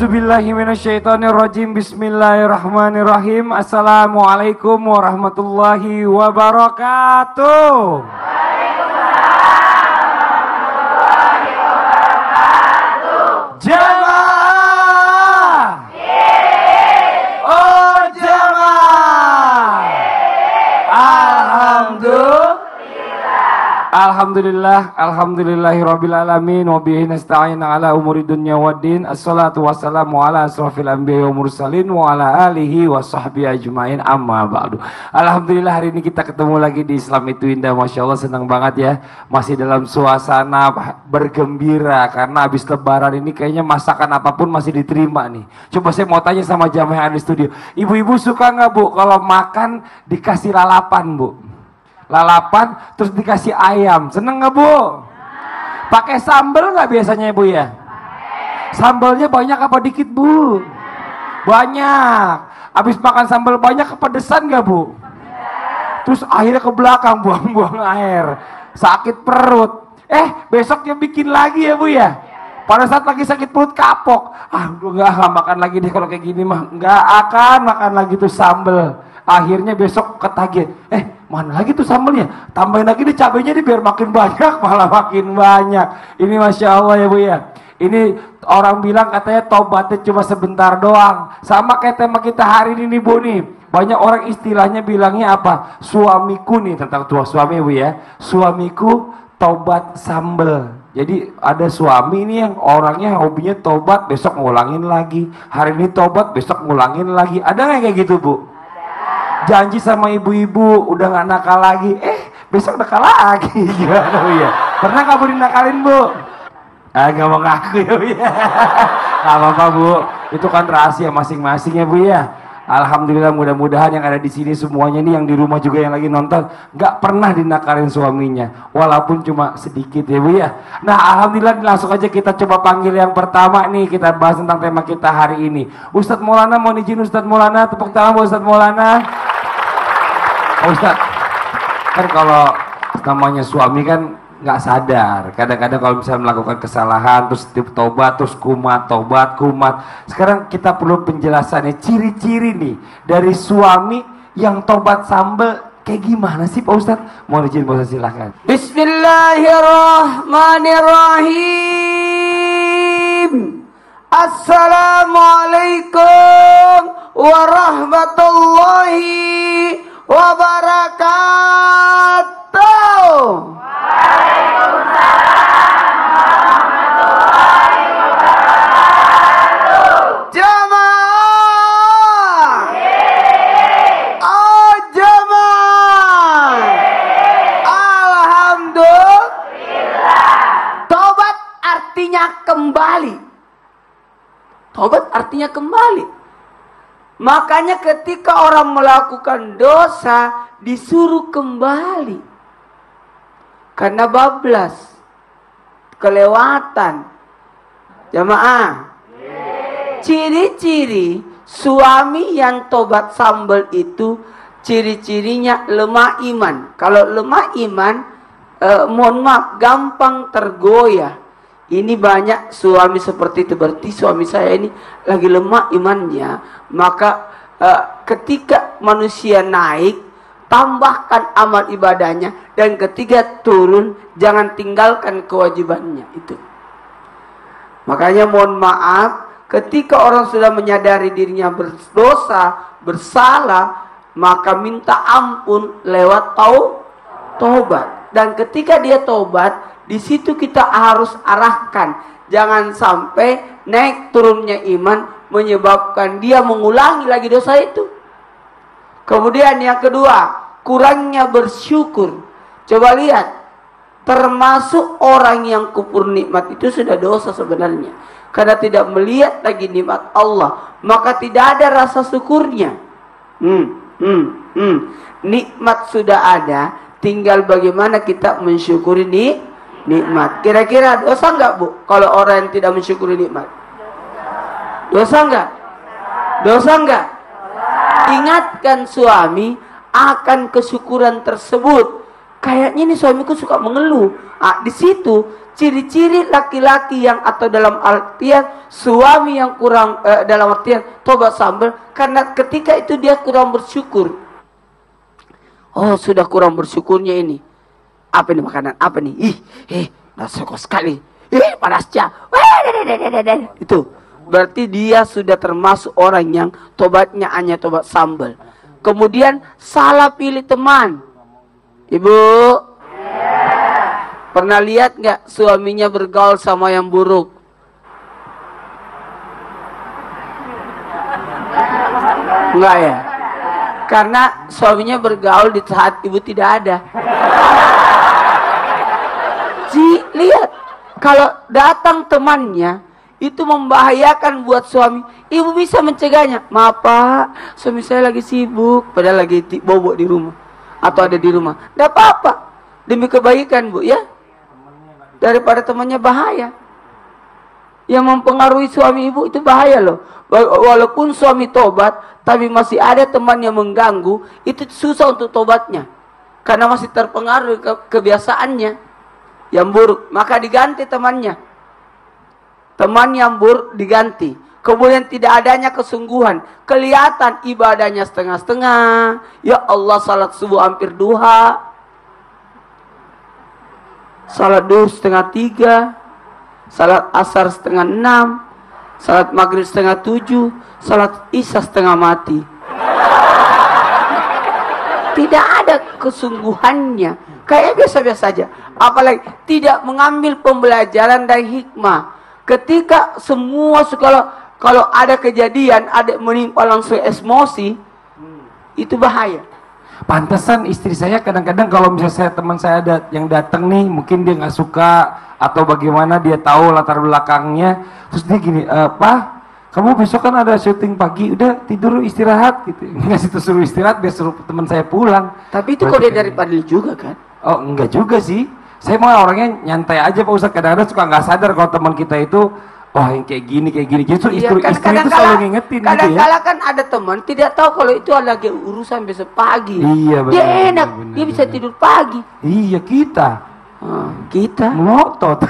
A'udzubillahiminasyaitonirrajim. Bismillahirrahmanirrahim. Assalamualaikum warahmatullahi wabarakatuh. Jamaah. Oh jamaah. Alhamdulillahirabbil alamin wa bihi nasta'in ala umuri dunya waddin. Assalatu wassalamu ala asrofil anbiya wa mursalin wa ala alihi wa sahbihi ajmain, amma ba'du. Alhamdulillah, hari ini kita ketemu lagi di Islam Itu Indah. Masya Allah, senang banget ya. Masih dalam suasana bergembira karena habis lebaran ini kayaknya masakan apapun masih diterima nih. Coba saya mau tanya sama jamaah yang ada di studio, ibu-ibu suka nggak bu kalau makan dikasih lalapan bu? Lalapan terus dikasih ayam, seneng nggak bu? Pakai sambal nggak biasanya bu ya? Sambalnya banyak apa dikit bu? Banyak. Habis makan sambal banyak kepedesan nggak bu? Terus akhirnya ke belakang buang-buang air, sakit perut. Besoknya bikin lagi ya bu ya? Pada saat lagi sakit perut kapok, nggak makan lagi deh kalau kayak gini mah, nggak akan makan lagi tuh sambal. Akhirnya besok ketagihan, mana lagi tuh sambalnya, tambahin lagi nih cabenya nih biar makin banyak, malah makin banyak. Ini Masya Allah ya bu ya. Ini orang bilang katanya tobatnya cuma sebentar doang. Sama kayak tema kita hari ini nih bu nih. Banyak orang istilahnya bilangnya apa? Suamiku nih, tentang tua suami bu ya. Suamiku tobat sambal. Jadi ada suami ini yang orangnya hobinya tobat, besok ngulangin lagi. Hari ini tobat, besok ngulangin lagi. Ada nggak kayak gitu bu? Janji sama ibu-ibu udah nggak nakal lagi, besok nakal lagi. Gimana bu ya? Pernah nggak bu dinakalin bu? Nggak mau ngaku ya bu ya. Nggak apa-apa bu, itu kan rahasia masing-masing ya bu ya. Alhamdulillah, mudah-mudahan yang ada di sini semuanya nih, yang di rumah juga yang lagi nonton, nggak pernah dinakalin suaminya, walaupun cuma sedikit ya bu ya. Nah alhamdulillah, langsung aja kita coba panggil yang pertama nih, kita bahas tentang tema kita hari ini. Ustadz Maulana, mohon izin Ustadz Maulana, tepuk tangan buat Ustadz Maulana. Ustadz, kan kalau namanya suami kan nggak sadar, kadang-kadang kalau misalnya melakukan kesalahan terus tobat, terus kumat, tobat, kumat. Sekarang kita perlu penjelasannya, ciri-ciri nih dari suami yang tobat sambal kayak gimana sih Pak Ustadz? Mohon izin Pak Ustadz, silahkan. Bismillahirrahmanirrahim. Assalamualaikum warahmatullahi wabarakatuh. Tobat artinya kembali. Makanya ketika orang melakukan dosa disuruh kembali, karena bablas, kelewatan. Jamaah, ciri-ciri suami yang tobat sambal itu ciri-cirinya lemah iman. Kalau lemah iman, mohon maaf, gampang tergoyah. Ini banyak suami seperti itu, berarti suami saya ini lagi lemah imannya. Maka ketika manusia naik, tambahkan amal ibadahnya, dan ketika turun, jangan tinggalkan kewajibannya itu. Makanya mohon maaf, ketika orang sudah menyadari dirinya berdosa, bersalah, maka minta ampun lewat taubat. Dan ketika dia taubat, di situ kita harus arahkan, jangan sampai naik turunnya iman menyebabkan dia mengulangi lagi dosa itu. Kemudian yang kedua, kurangnya bersyukur. Coba lihat, termasuk orang yang kufur nikmat itu sudah dosa sebenarnya, karena tidak melihat lagi nikmat Allah, maka tidak ada rasa syukurnya. Nikmat sudah ada, tinggal bagaimana kita mensyukuri nikmat. Kira-kira dosa nggak bu kalau orang yang tidak mensyukuri nikmat? Dosa nggak? Dosa nggak? Ingatkan suami akan kesyukuran tersebut. kayaknya ini suamiku suka mengeluh. Di situ ciri-ciri laki-laki yang, atau dalam artian suami yang kurang dalam artian tobat sambal, karena ketika itu dia kurang bersyukur. Oh, sudah kurang bersyukurnya ini. Apa ini makanan? Apa nih? Suka sekali. Panasnya. Itu berarti dia sudah termasuk orang yang tobatnya hanya tobat sambal. Kemudian salah pilih teman. Ibu, pernah lihat nggak suaminya bergaul sama yang buruk? Enggak ya? Karena suaminya bergaul di saat ibu tidak ada. Lihat, kalau datang temannya itu membahayakan buat suami, ibu bisa mencegahnya. Maaf Pak, suami saya lagi sibuk, padahal lagi bobok di rumah atau ada di rumah. Tidak apa-apa, demi kebaikan Bu ya. Daripada temannya bahaya. Yang mempengaruhi suami ibu itu bahaya loh. Walaupun suami tobat, tapi masih ada teman yang mengganggu, itu susah untuk tobatnya. Karena masih terpengaruh kebiasaannya yang buruk. Maka diganti temannya. Teman yang buruk diganti. Kemudian tidak adanya kesungguhan. Kelihatan ibadahnya setengah-setengah. Ya Allah, salat subuh hampir duha. Salat duhur setengah 3. Salat asar setengah 6. Salat maghrib setengah 7. Salat isya setengah mati. Tidak ada kesungguhannya. Kayak biasa-biasa saja. Apalagi tidak mengambil pembelajaran dari hikmah. Ketika semua kalau ada kejadian, ada menimpa langsung emosi, itu bahaya. Pantesan istri saya kadang-kadang kalau misalnya teman saya ada yang datang nih, mungkin dia nggak suka atau bagaimana, dia tahu latar belakangnya, terus dia gini, Pak, kamu besok kan ada syuting pagi, udah tidur istirahat gitu. Nggak situ suruh istirahat, biar suruh teman saya pulang. Tapi itu kode dari Padli juga kan? Oh enggak juga sih. Saya mau orangnya nyantai aja Pak Ustadz. Kadang-kadang suka nggak sadar kalau teman kita itu, oh yang kayak gini. Justru istri itu selalu ngingetin gitu ya. Kadang-kala kan ada teman tidak tahu kalau itu lagi urusan besok pagi. Iya benar. Dia enak, dia bisa tidur pagi. Iya kita melotot.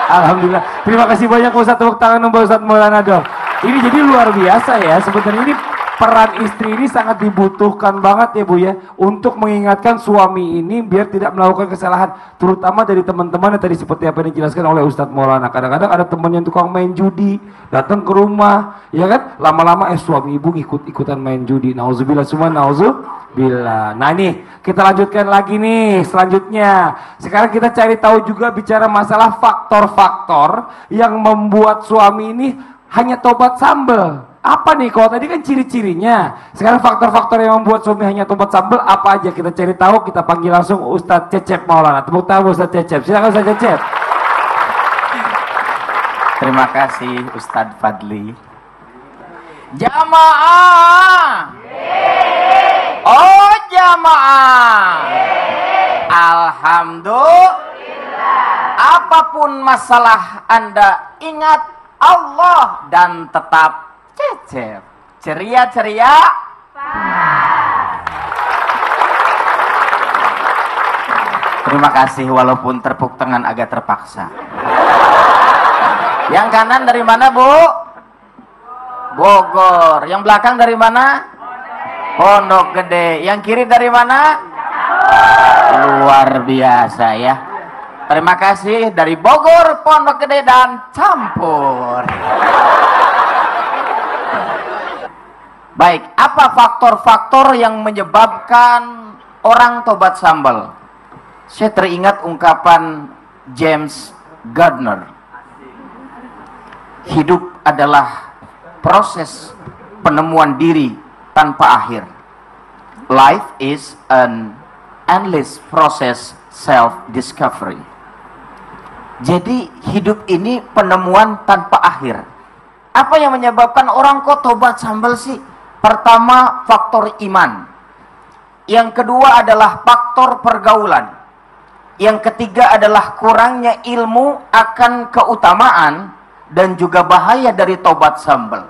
Alhamdulillah. Terima kasih banyak Ustadz, tepuk tangan untuk Ustadz Maulana dong. Ini jadi luar biasa ya. Sebenarnya ini peran istri ini sangat dibutuhkan banget ya Bu ya, untuk mengingatkan suami ini biar tidak melakukan kesalahan, terutama dari teman-teman yang tadi seperti apa yang dijelaskan oleh Ustadz Maulana. Kadang-kadang ada teman yang tukang main judi, datang ke rumah, ya kan, lama-lama suami ibu ikutan main judi. Nauzubillah semua, nauzubillah. Nah nih, kita lanjutkan lagi nih selanjutnya. Sekarang kita cari tahu juga, bicara masalah faktor-faktor yang membuat suami ini hanya tobat sambal. Apa nih, kalau tadi kan ciri-cirinya, sekarang faktor-faktor yang membuat suami hanya tobat sambal apa aja, kita cari tahu. Kita panggil langsung Ustadz Cecep Maulana. Tepuk tangan Ustadz Cecep, silakan Ustadz Cecep. Terima kasih Ustadz Fadli. Jamaah. Oh jamaah. Alhamdulillah. Apapun masalah Anda, ingat Allah dan tetap Cecep. Ceria-ceria. Terima kasih, walaupun tepuk tangan agak terpaksa. Yang kanan dari mana Bu? Bogor. Yang belakang dari mana? Pondok Gede. Yang kiri dari mana? Luar biasa ya. Terima kasih dari Bogor, Pondok Gede, dan campur. Baik, apa faktor-faktor yang menyebabkan orang tobat sambal? Saya teringat ungkapan James Gardner. Hidup adalah proses penemuan diri tanpa akhir. Life is an endless process self-discovery. Jadi hidup ini penemuan tanpa akhir. Apa yang menyebabkan orang kok tobat sambal sih? Pertama, faktor iman. Yang kedua adalah faktor pergaulan. Yang ketiga adalah kurangnya ilmu akan keutamaan dan juga bahaya dari tobat sambal.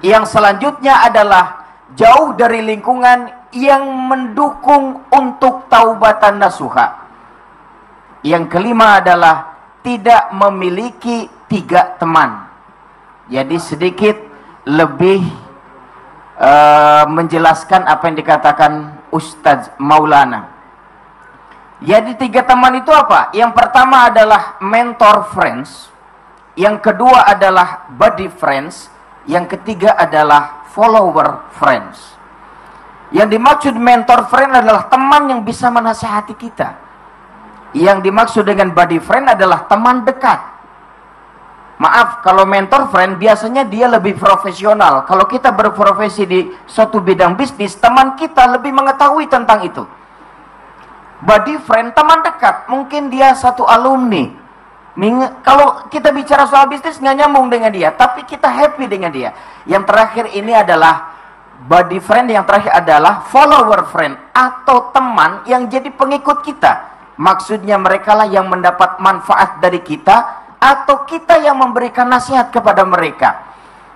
Yang selanjutnya adalah jauh dari lingkungan yang mendukung untuk taubatan nasuha. Yang kelima adalah tidak memiliki 3 teman. Jadi sedikit lebih menjelaskan apa yang dikatakan Ustaz Maulana. Jadi 3 teman itu apa? Yang pertama adalah mentor friends, yang kedua adalah buddy friends, yang ketiga adalah follower friends. Yang dimaksud mentor friend adalah teman yang bisa menasihati kita. Yang dimaksud dengan buddy friend adalah teman dekat. Maaf, kalau mentor friend biasanya dia lebih profesional. Kalau kita berprofesi di suatu bidang bisnis, teman kita lebih mengetahui tentang itu. Buddy friend, teman dekat, mungkin dia satu alumni. Kalau kita bicara soal bisnis nggak nyambung dengan dia, tapi kita happy dengan dia. Yang terakhir ini adalah buddy friend, yang terakhir adalah follower friend atau teman yang jadi pengikut kita. Maksudnya mereka lah yang mendapat manfaat dari kita atau kita yang memberikan nasihat kepada mereka.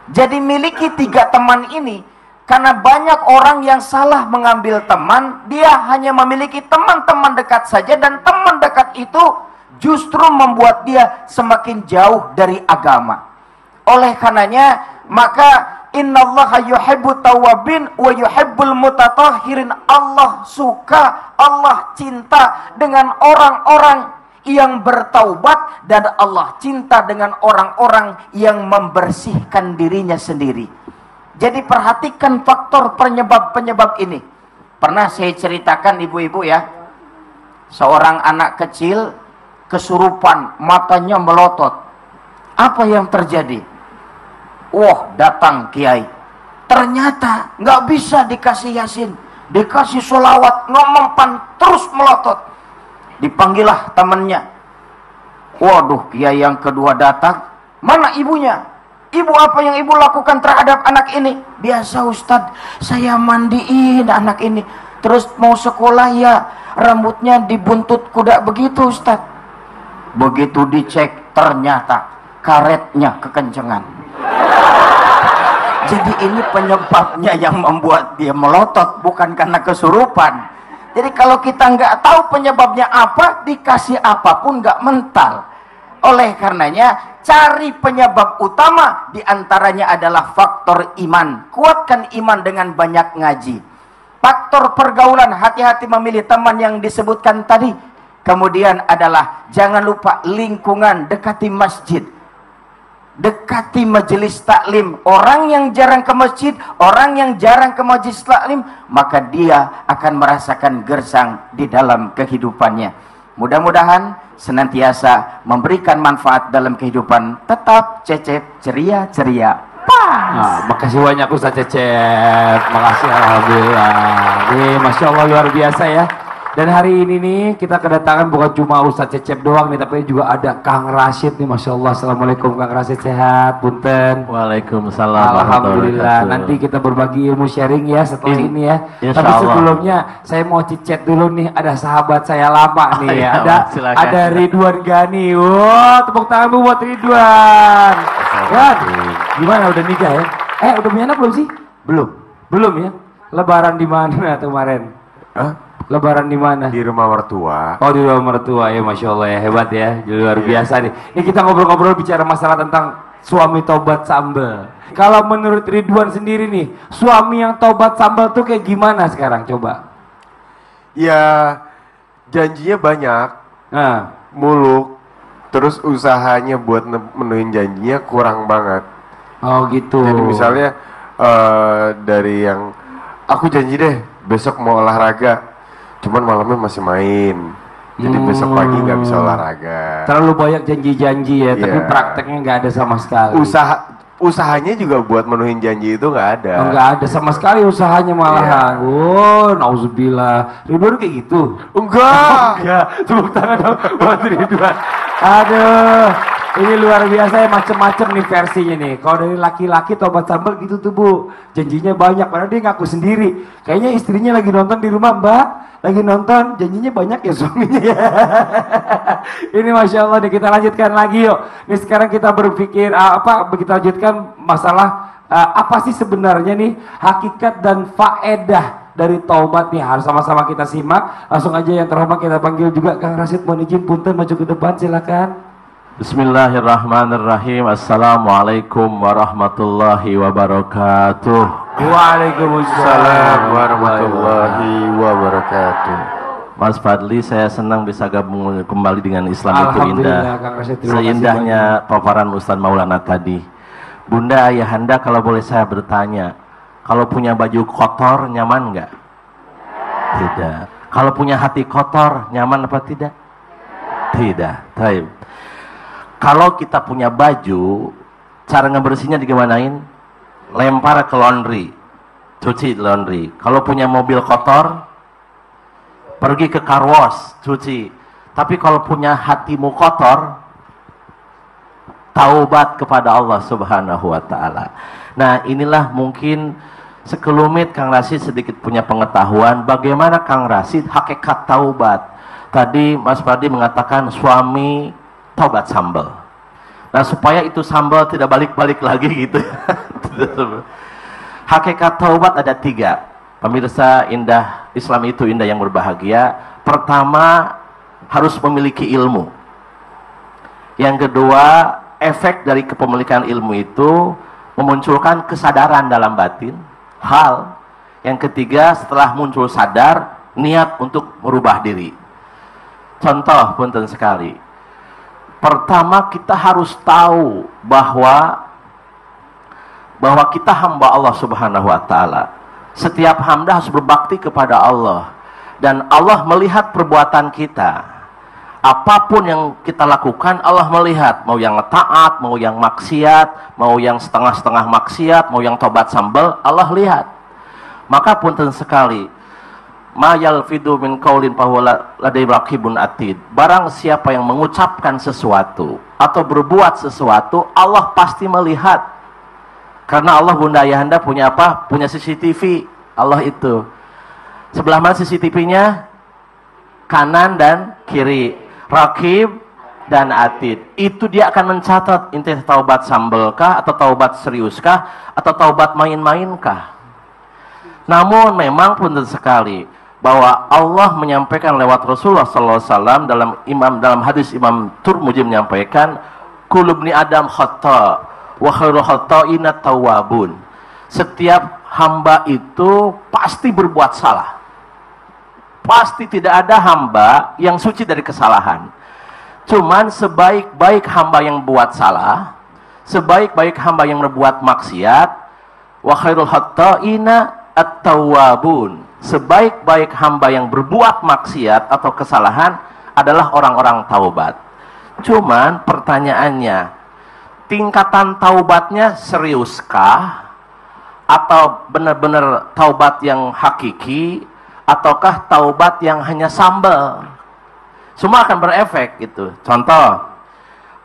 Jadi miliki 3 teman ini. Karena banyak orang yang salah mengambil teman, dia hanya memiliki teman-teman dekat saja, dan teman dekat itu justru membuat dia semakin jauh dari agama. Oleh karenanya, maka innallaha yuhibbut tawwabin wa yuhibbul mutatahhirin. Allah suka, Allah cinta dengan orang-orang yang bertaubat, dan Allah cinta dengan orang-orang yang membersihkan dirinya sendiri. Jadi perhatikan faktor penyebab-penyebab ini. Pernah saya ceritakan ibu-ibu ya, seorang anak kecil kesurupan, matanya melotot. Apa yang terjadi? Wah, datang kiai. Ternyata nggak bisa dikasih yasin, dikasih sholawat, ngomong terus melotot. Dipanggillah temannya. Waduh, kiai yang kedua datang. Mana ibunya? Ibu, apa yang ibu lakukan terhadap anak ini? Biasa Ustadz, saya mandiin anak ini. Terus mau sekolah ya, rambutnya dibuntut kuda begitu Ustadz. Begitu dicek, ternyata karetnya kekencengan. Jadi ini penyebabnya yang membuat dia melotot, bukan karena kesurupan. Jadi kalau kita nggak tahu penyebabnya apa, dikasih apapun nggak mental. Oleh karenanya, cari penyebab utama, diantaranya adalah faktor iman. Kuatkan iman dengan banyak ngaji. Faktor pergaulan, hati-hati memilih teman yang disebutkan tadi. Kemudian adalah, jangan lupa lingkungan, dekati masjid, dekati majelis taklim. Orang yang jarang ke masjid, orang yang jarang ke majelis taklim, maka dia akan merasakan gersang di dalam kehidupannya. Mudah-mudahan senantiasa memberikan manfaat dalam kehidupan. Tetap Cecep ceria-ceria. Nah, makasih banyak Ustaz Cecep. Makasih, alhamdulillah. Nih, Masya Allah luar biasa ya. Dan hari ini nih kita kedatangan bukan cuma Ustaz Cecep doang nih, tapi juga ada Kang Rashid nih, Masya Allah. Assalamualaikum Kang Rashid, sehat? Punten. Waalaikumsalam. Alhamdulillah. Nanti kita berbagi ilmu sharing ya setelah ini ya. Tapi sebelumnya saya mau cicet dulu nih, ada sahabat saya lama nih ya. Ada Ridwan Gani. Wow, tepuk tangan buat Ridwan. Wan, gimana udah nikah ya? Udah punya anak belum sih? Belum ya. Lebaran di mana kemarin? Lebaran di mana? Di rumah mertua. Oh, di rumah mertua ya, Masya Allah ya, hebat ya, luar biasa nih. Ini kita ngobrol-ngobrol bicara masalah tentang suami tobat sambal. Kalau menurut Ridwan sendiri nih, suami yang tobat sambal tuh kayak gimana sekarang? Coba. Ya, janjinya banyak, muluk, terus usahanya buat menuhin janjinya kurang banget. Oh gitu. Jadi misalnya dari yang aku janji deh besok mau olahraga, cuman malamnya masih main. Jadi besok pagi nggak bisa olahraga. Terlalu banyak janji-janji ya, tapi prakteknya nggak ada sama sekali. Usahanya juga buat menuhin janji itu nggak ada. Nggak ada sama sekali usahanya malahan. Oh, nauzubillah. Ridwan kayak gitu? Enggak. Tepuk tangan dong buat Ridwan. Aduh, ini luar biasa ya, macem-macem nih versinya nih. Kalau dari laki-laki tobat sambal gitu tuh Bu, janjinya banyak, padahal dia ngaku sendiri. Kayaknya istrinya lagi nonton di rumah, Mbak, lagi nonton, janjinya banyak ya suaminya ya. Ini Masya Allah nih, kita lanjutkan lagi yuk. Nih sekarang kita berpikir, kita lanjutkan masalah apa sih sebenarnya nih hakikat dan faedah dari taubat nih, harus sama-sama kita simak. Langsung aja yang terhormat kita panggil juga Kang Rasid, mohon izin punten maju ke depan, silakan. Bismillahirrahmanirrahim. Assalamualaikum warahmatullahi wabarakatuh. Waalaikumsalam warahmatullahi wabarakatuh. Mas Fadli, saya senang bisa gabung kembali dengan Islam itu indah. Alhamdulillah, Kang Rasid, terima kasih Seindahnya paparan Ustaz Maulana tadi. Bunda, ayahanda, kalau boleh saya bertanya, kalau punya baju kotor nyaman nggak? Tidak. Kalau punya hati kotor nyaman apa tidak? Tidak. Baik. Kalau kita punya baju, cara ngebersihnya digimanain? Lempar ke laundry, cuci di laundry. Kalau punya mobil kotor, pergi ke car wash, cuci. Tapi kalau punya hatimu kotor, taubat kepada Allah Subhanahu wa Ta'ala. Nah, inilah mungkin sekelumit Kang Rasid sedikit punya pengetahuan bagaimana Kang Rasid hakikat taubat. Tadi Mas Fadli mengatakan suami taubat sambal. Nah, supaya itu sambal tidak balik-balik lagi gitu. Hakikat taubat ada 3. Pemirsa indah, Islam itu indah yang berbahagia. Pertama, harus memiliki ilmu. Yang kedua, efek dari kepemilikan ilmu itu memunculkan kesadaran dalam batin. Yang ketiga, setelah muncul sadar, niat untuk merubah diri. Contoh punten sekali. Pertama, kita harus tahu bahwa kita hamba Allah Subhanahu wa Ta'ala. Setiap hamba harus berbakti kepada Allah, dan Allah melihat perbuatan kita. Apapun yang kita lakukan, Allah melihat. Mau yang taat, mau yang maksiat, mau yang setengah-setengah maksiat, mau yang tobat sambal, Allah lihat. Maka punten sekali, ma yalfidu min qaulin fahuwa ladaihi raqibun atid. Barang siapa yang mengucapkan sesuatu atau berbuat sesuatu, Allah pasti melihat. Karena Allah, Bunda Ayahanda, punya apa? Punya CCTV. Allah itu. Sebelah mana CCTV-nya? Kanan dan kiri. Raqib dan atid. Itu dia akan mencatat inti taubat sambelkah, atau taubat seriuskah, atau taubat main-mainkah. Namun memang punten sekali bahwa Allah menyampaikan lewat Rasulullah SAW dalam hadis Imam Turmuji menyampaikan, kullu ibni Adam khata wa khairul khata'ina tawwabun. Setiap hamba itu pasti berbuat salah. Pasti tidak ada hamba yang suci dari kesalahan. Cuman sebaik-baik hamba yang buat salah, sebaik-baik hamba yang berbuat maksiat, wa khairul khata'ina at-tawwabun. Sebaik-baik hamba yang berbuat maksiat atau kesalahan adalah orang-orang taubat. Cuman pertanyaannya, tingkatan taubatnya seriuskah? Atau benar-benar taubat yang hakiki? Ataukah taubat yang hanya sambal? Semua akan berefek gitu. Contoh,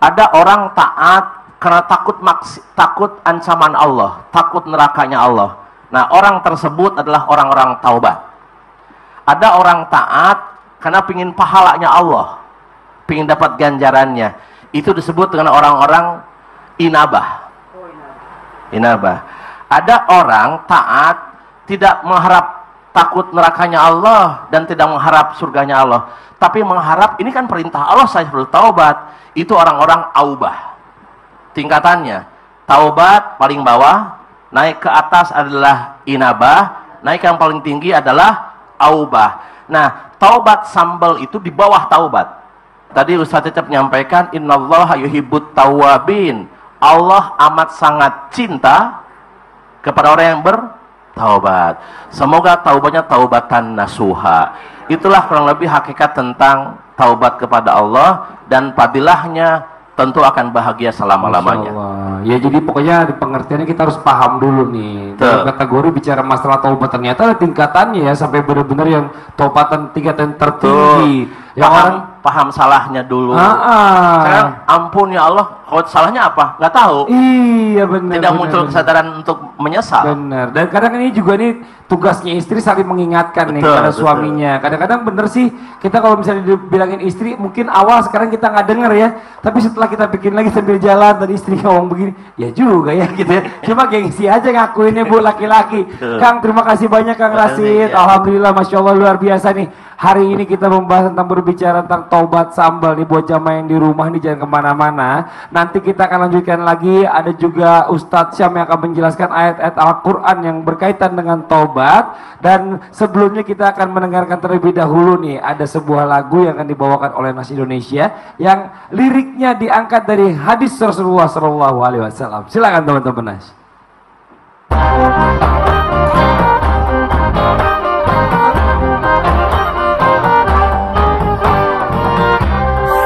ada orang taat karena takut ancaman Allah, takut nerakanya Allah. Nah, orang tersebut adalah orang-orang taubat. Ada orang taat karena pingin pahalanya Allah, pingin dapat ganjarannya. Itu disebut dengan orang-orang inabah. Inabah. Ada orang taat tidak mengharap takut nerakanya Allah dan tidak mengharap surganya Allah, tapi mengharap, ini kan perintah Allah, saya perlu taubat. Itu orang-orang aubah. Tingkatannya, taubat paling bawah, naik ke atas adalah inabah, naik yang paling tinggi adalah aubah. Nah, taubat sambal itu di bawah taubat. Tadi Ustaz Cecep menyampaikan, innallaha yuhibbut tawwabin. Allah amat sangat cinta kepada orang yang bertaubat. Semoga taubatnya taubatan nasuha. Itulah kurang lebih hakikat tentang taubat kepada Allah, dan fadilahnya tentu akan bahagia selama-lamanya. Ya, jadi pokoknya di pengertiannya kita harus paham dulu nih. Dalam kategori bicara masalah taubat, ternyata ada tingkatannya ya, sampai benar-benar yang taubatan tingkatan tertinggi. Yang paham salahnya dulu. Sekarang ampun ya Allah, salahnya apa? Nggak tahu. Iya benar. Tidak muncul kesadaran untuk menyesal. Benar. Dan kadang ini juga nih tugasnya istri saling mengingatkan nih Betul, kepada betul. suaminya. Kadang-kadang bener sih kita kalau misalnya dibilangin istri mungkin awal sekarang kita nggak denger ya. Tapi setelah kita bikin lagi sambil jalan tadi istri ngomong begini, ya juga ya gitu ya. Cuma gengsi aja ngakuinnya Bu laki-laki. Kang terima kasih banyak Kang Rasid. Alhamdulillah Masya Allah luar biasa nih. Hari ini kita membahas tentang berbicara tentang tobat sambal nih buat jamaah yang di rumah nih jangan kemana-mana. Nanti kita akan lanjutkan lagi. Ada juga Ustadz Syam yang akan menjelaskan ayat-ayat Al-Quran yang berkaitan dengan tobat. Dan sebelumnya kita akan mendengarkan terlebih dahulu nih ada sebuah lagu yang akan dibawakan oleh Nas Indonesia yang liriknya diangkat dari hadis Rasulullah SAW. Silakan teman-teman Nas.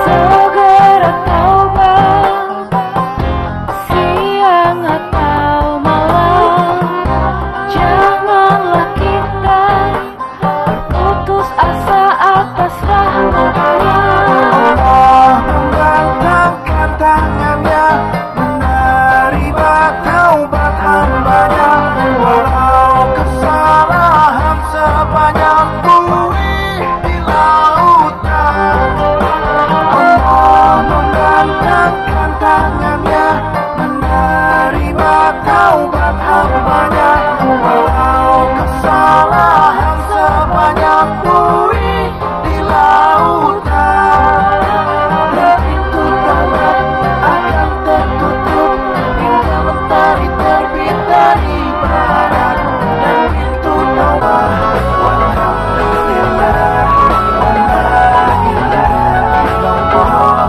Segera taubat, siang atau malam, janganlah kita putus asa atas rahmat-Nya. Mengangkat tangannya menerima taubat hambanya, walau kesalahan sebanyak buih di lautan. Allah mengangkat tangannya menerima taubat hambanya, walau kesalahan sebanyak buih di lautan. Pintu taubat akan tertutup hingga mentari terbit dari barat. Dan pintu taubat walhamdulillah wa la ilaha illallah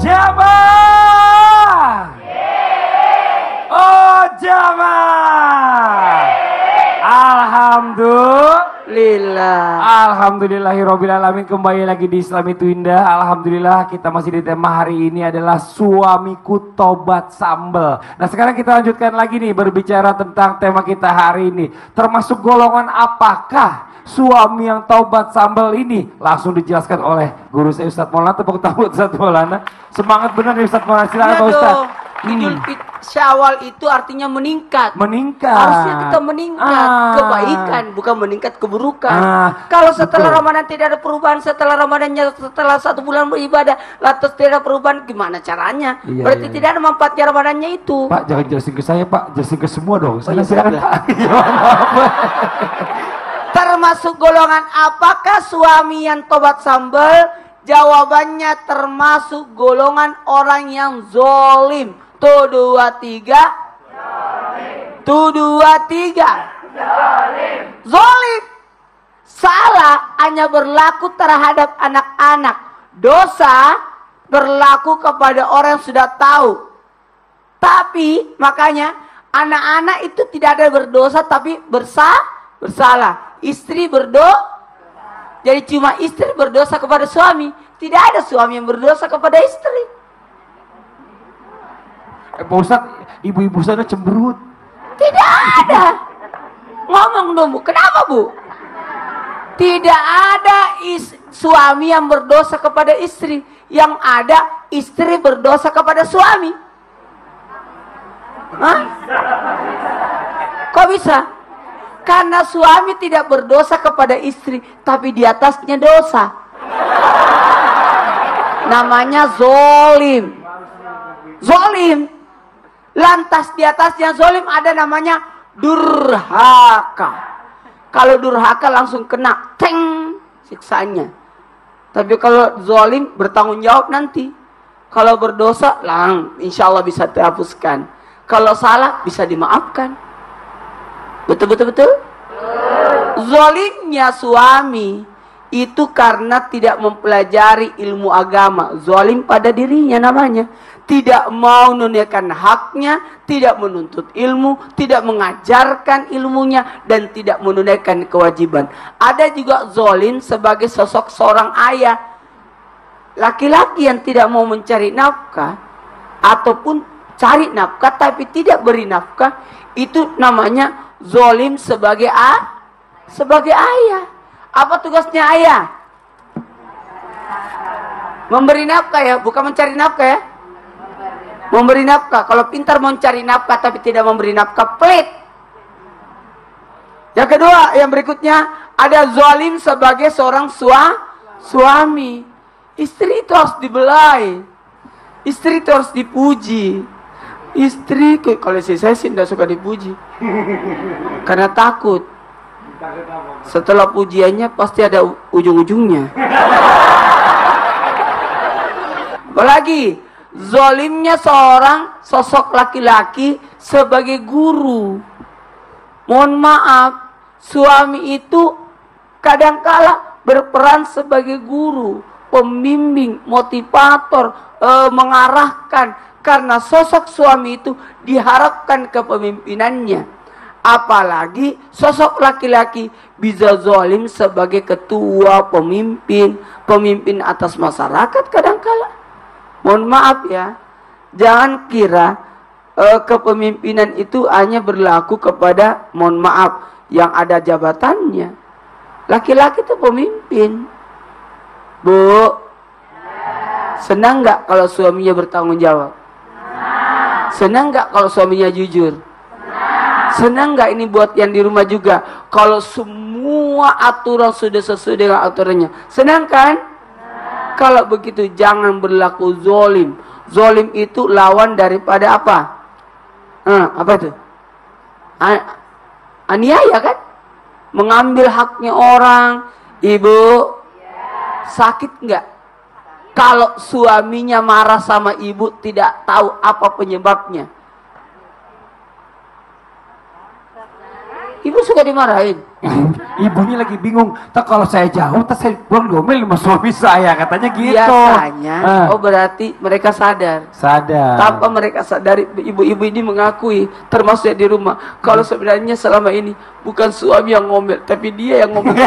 Jamaah. Oh jamaah. Alhamdulillahirobbilalamin. Kembali lagi di Islam itu Indah. Alhamdulillah kita masih di tema hari ini adalah suamiku tobat sambal. Nah sekarang kita lanjutkan lagi nih berbicara tentang tema kita hari ini. Termasuk golongan apakah suami yang taubat sambal ini? Langsung dijelaskan oleh guru saya Ustadz Maulana. Tepuk tangan Ustadz Maulana. Semangat benar nih Ustadz Maulana. Silakan Pak Ustadz. Idul Syawal itu artinya meningkat. Meningkat. Harusnya kita meningkat kebaikan, bukan meningkat keburukan. Kalau setelah betul. Ramadan tidak ada perubahan, setelah Ramadannya setelah 1 bulan beribadah, lantas tidak ada perubahan, gimana caranya? Iya, Berarti iya, tidak ada manfaatnya Ramadannya itu. Pak jangan jelasin ke saya Pak, jelasin ke semua dong. Saya iya, silakan boleh. Pak. Iya, maaf. Termasuk golongan apakah suami yang tobat sambal? Jawabannya termasuk golongan orang yang zolim. Tuh 2, 3. Tuh 2, 3. Zolim. Salah hanya berlaku terhadap anak-anak. Dosa berlaku kepada orang yang sudah tahu. Tapi makanya anak-anak itu tidak ada berdosa tapi bersalah. Istri berdosa. Jadi cuma istri berdosa kepada suami. Tidak ada suami yang berdosa kepada istri. Pak Ustadz, ibu-ibu sana cemberut. Tidak ada. Ngomong dong Bu, kenapa Bu? Tidak ada suami yang berdosa kepada istri. Yang ada istri berdosa kepada suami. Hah? Kok bisa? Karena suami tidak berdosa kepada istri, tapi di atasnya dosa. Namanya zolim. Zolim. Lantas di atasnya zolim ada namanya durhaka. Kalau durhaka langsung kena teng siksanya. Tapi kalau zolim bertanggung jawab nanti. Kalau berdosa insya Allah bisa dihapuskan. Kalau salah bisa dimaafkan. Betul. Zolimnya suami itu karena tidak mempelajari ilmu agama. Zolim pada dirinya namanya. Tidak mau menunaikan haknya, tidak menuntut ilmu, tidak mengajarkan ilmunya, dan tidak menunaikan kewajiban. Ada juga zolim sebagai sosok seorang ayah. Laki-laki yang tidak mau mencari nafkah, ataupun cari nafkah tapi tidak beri nafkah, itu namanya zolim sebagai ayah. Apa tugasnya ayah? Memberi nafkah ya, bukan mencari nafkah ya. Memberi nafkah. Kalau pintar mencari nafkah tapi tidak memberi nafkah, pelit. Yang kedua, yang berikutnya, ada zalim sebagai seorang suami. Istri itu harus dibelai. Istri itu harus dipuji. Istri, kalau saya sih tidak suka dipuji. Karena takut. Setelah pujiannya pasti ada ujung-ujungnya. Apalagi zalimnya seorang sosok laki-laki sebagai guru. Mohon maaf, suami itu kadangkala berperan sebagai guru, pembimbing, motivator, mengarahkan. Karena sosok suami itu diharapkan kepemimpinannya. Apalagi sosok laki-laki bisa zalim sebagai ketua, pemimpin atas masyarakat kadangkala. Mohon maaf ya, jangan kira kepemimpinan itu hanya berlaku kepada, mohon maaf, yang ada jabatannya. Laki-laki itu pemimpin. Bu, senang nggak kalau suaminya bertanggung jawab? Senang nggak kalau suaminya jujur? Senang nggak ini buat yang di rumah juga? Kalau semua aturan sudah sesuai dengan aturannya, senang kan? Kalau begitu jangan berlaku zolim. Zolim itu lawan daripada apa? Apa itu? Aniaya kan? Mengambil haknya orang. Ibu, sakit nggak? Kalau suaminya marah sama ibu tidak tahu apa penyebabnya. Ibu suka dimarahin. Ibunya lagi bingung. Tak kalau saya jauh, tak saya pulang diomel sama suami saya, katanya gitu. Biasanya, oh berarti mereka sadar. Sadar. Tanpa mereka sadari, ibu-ibu ini mengakui, termasuk di rumah, kalau sebenarnya selama ini bukan suami yang ngomel, tapi dia yang ngomel.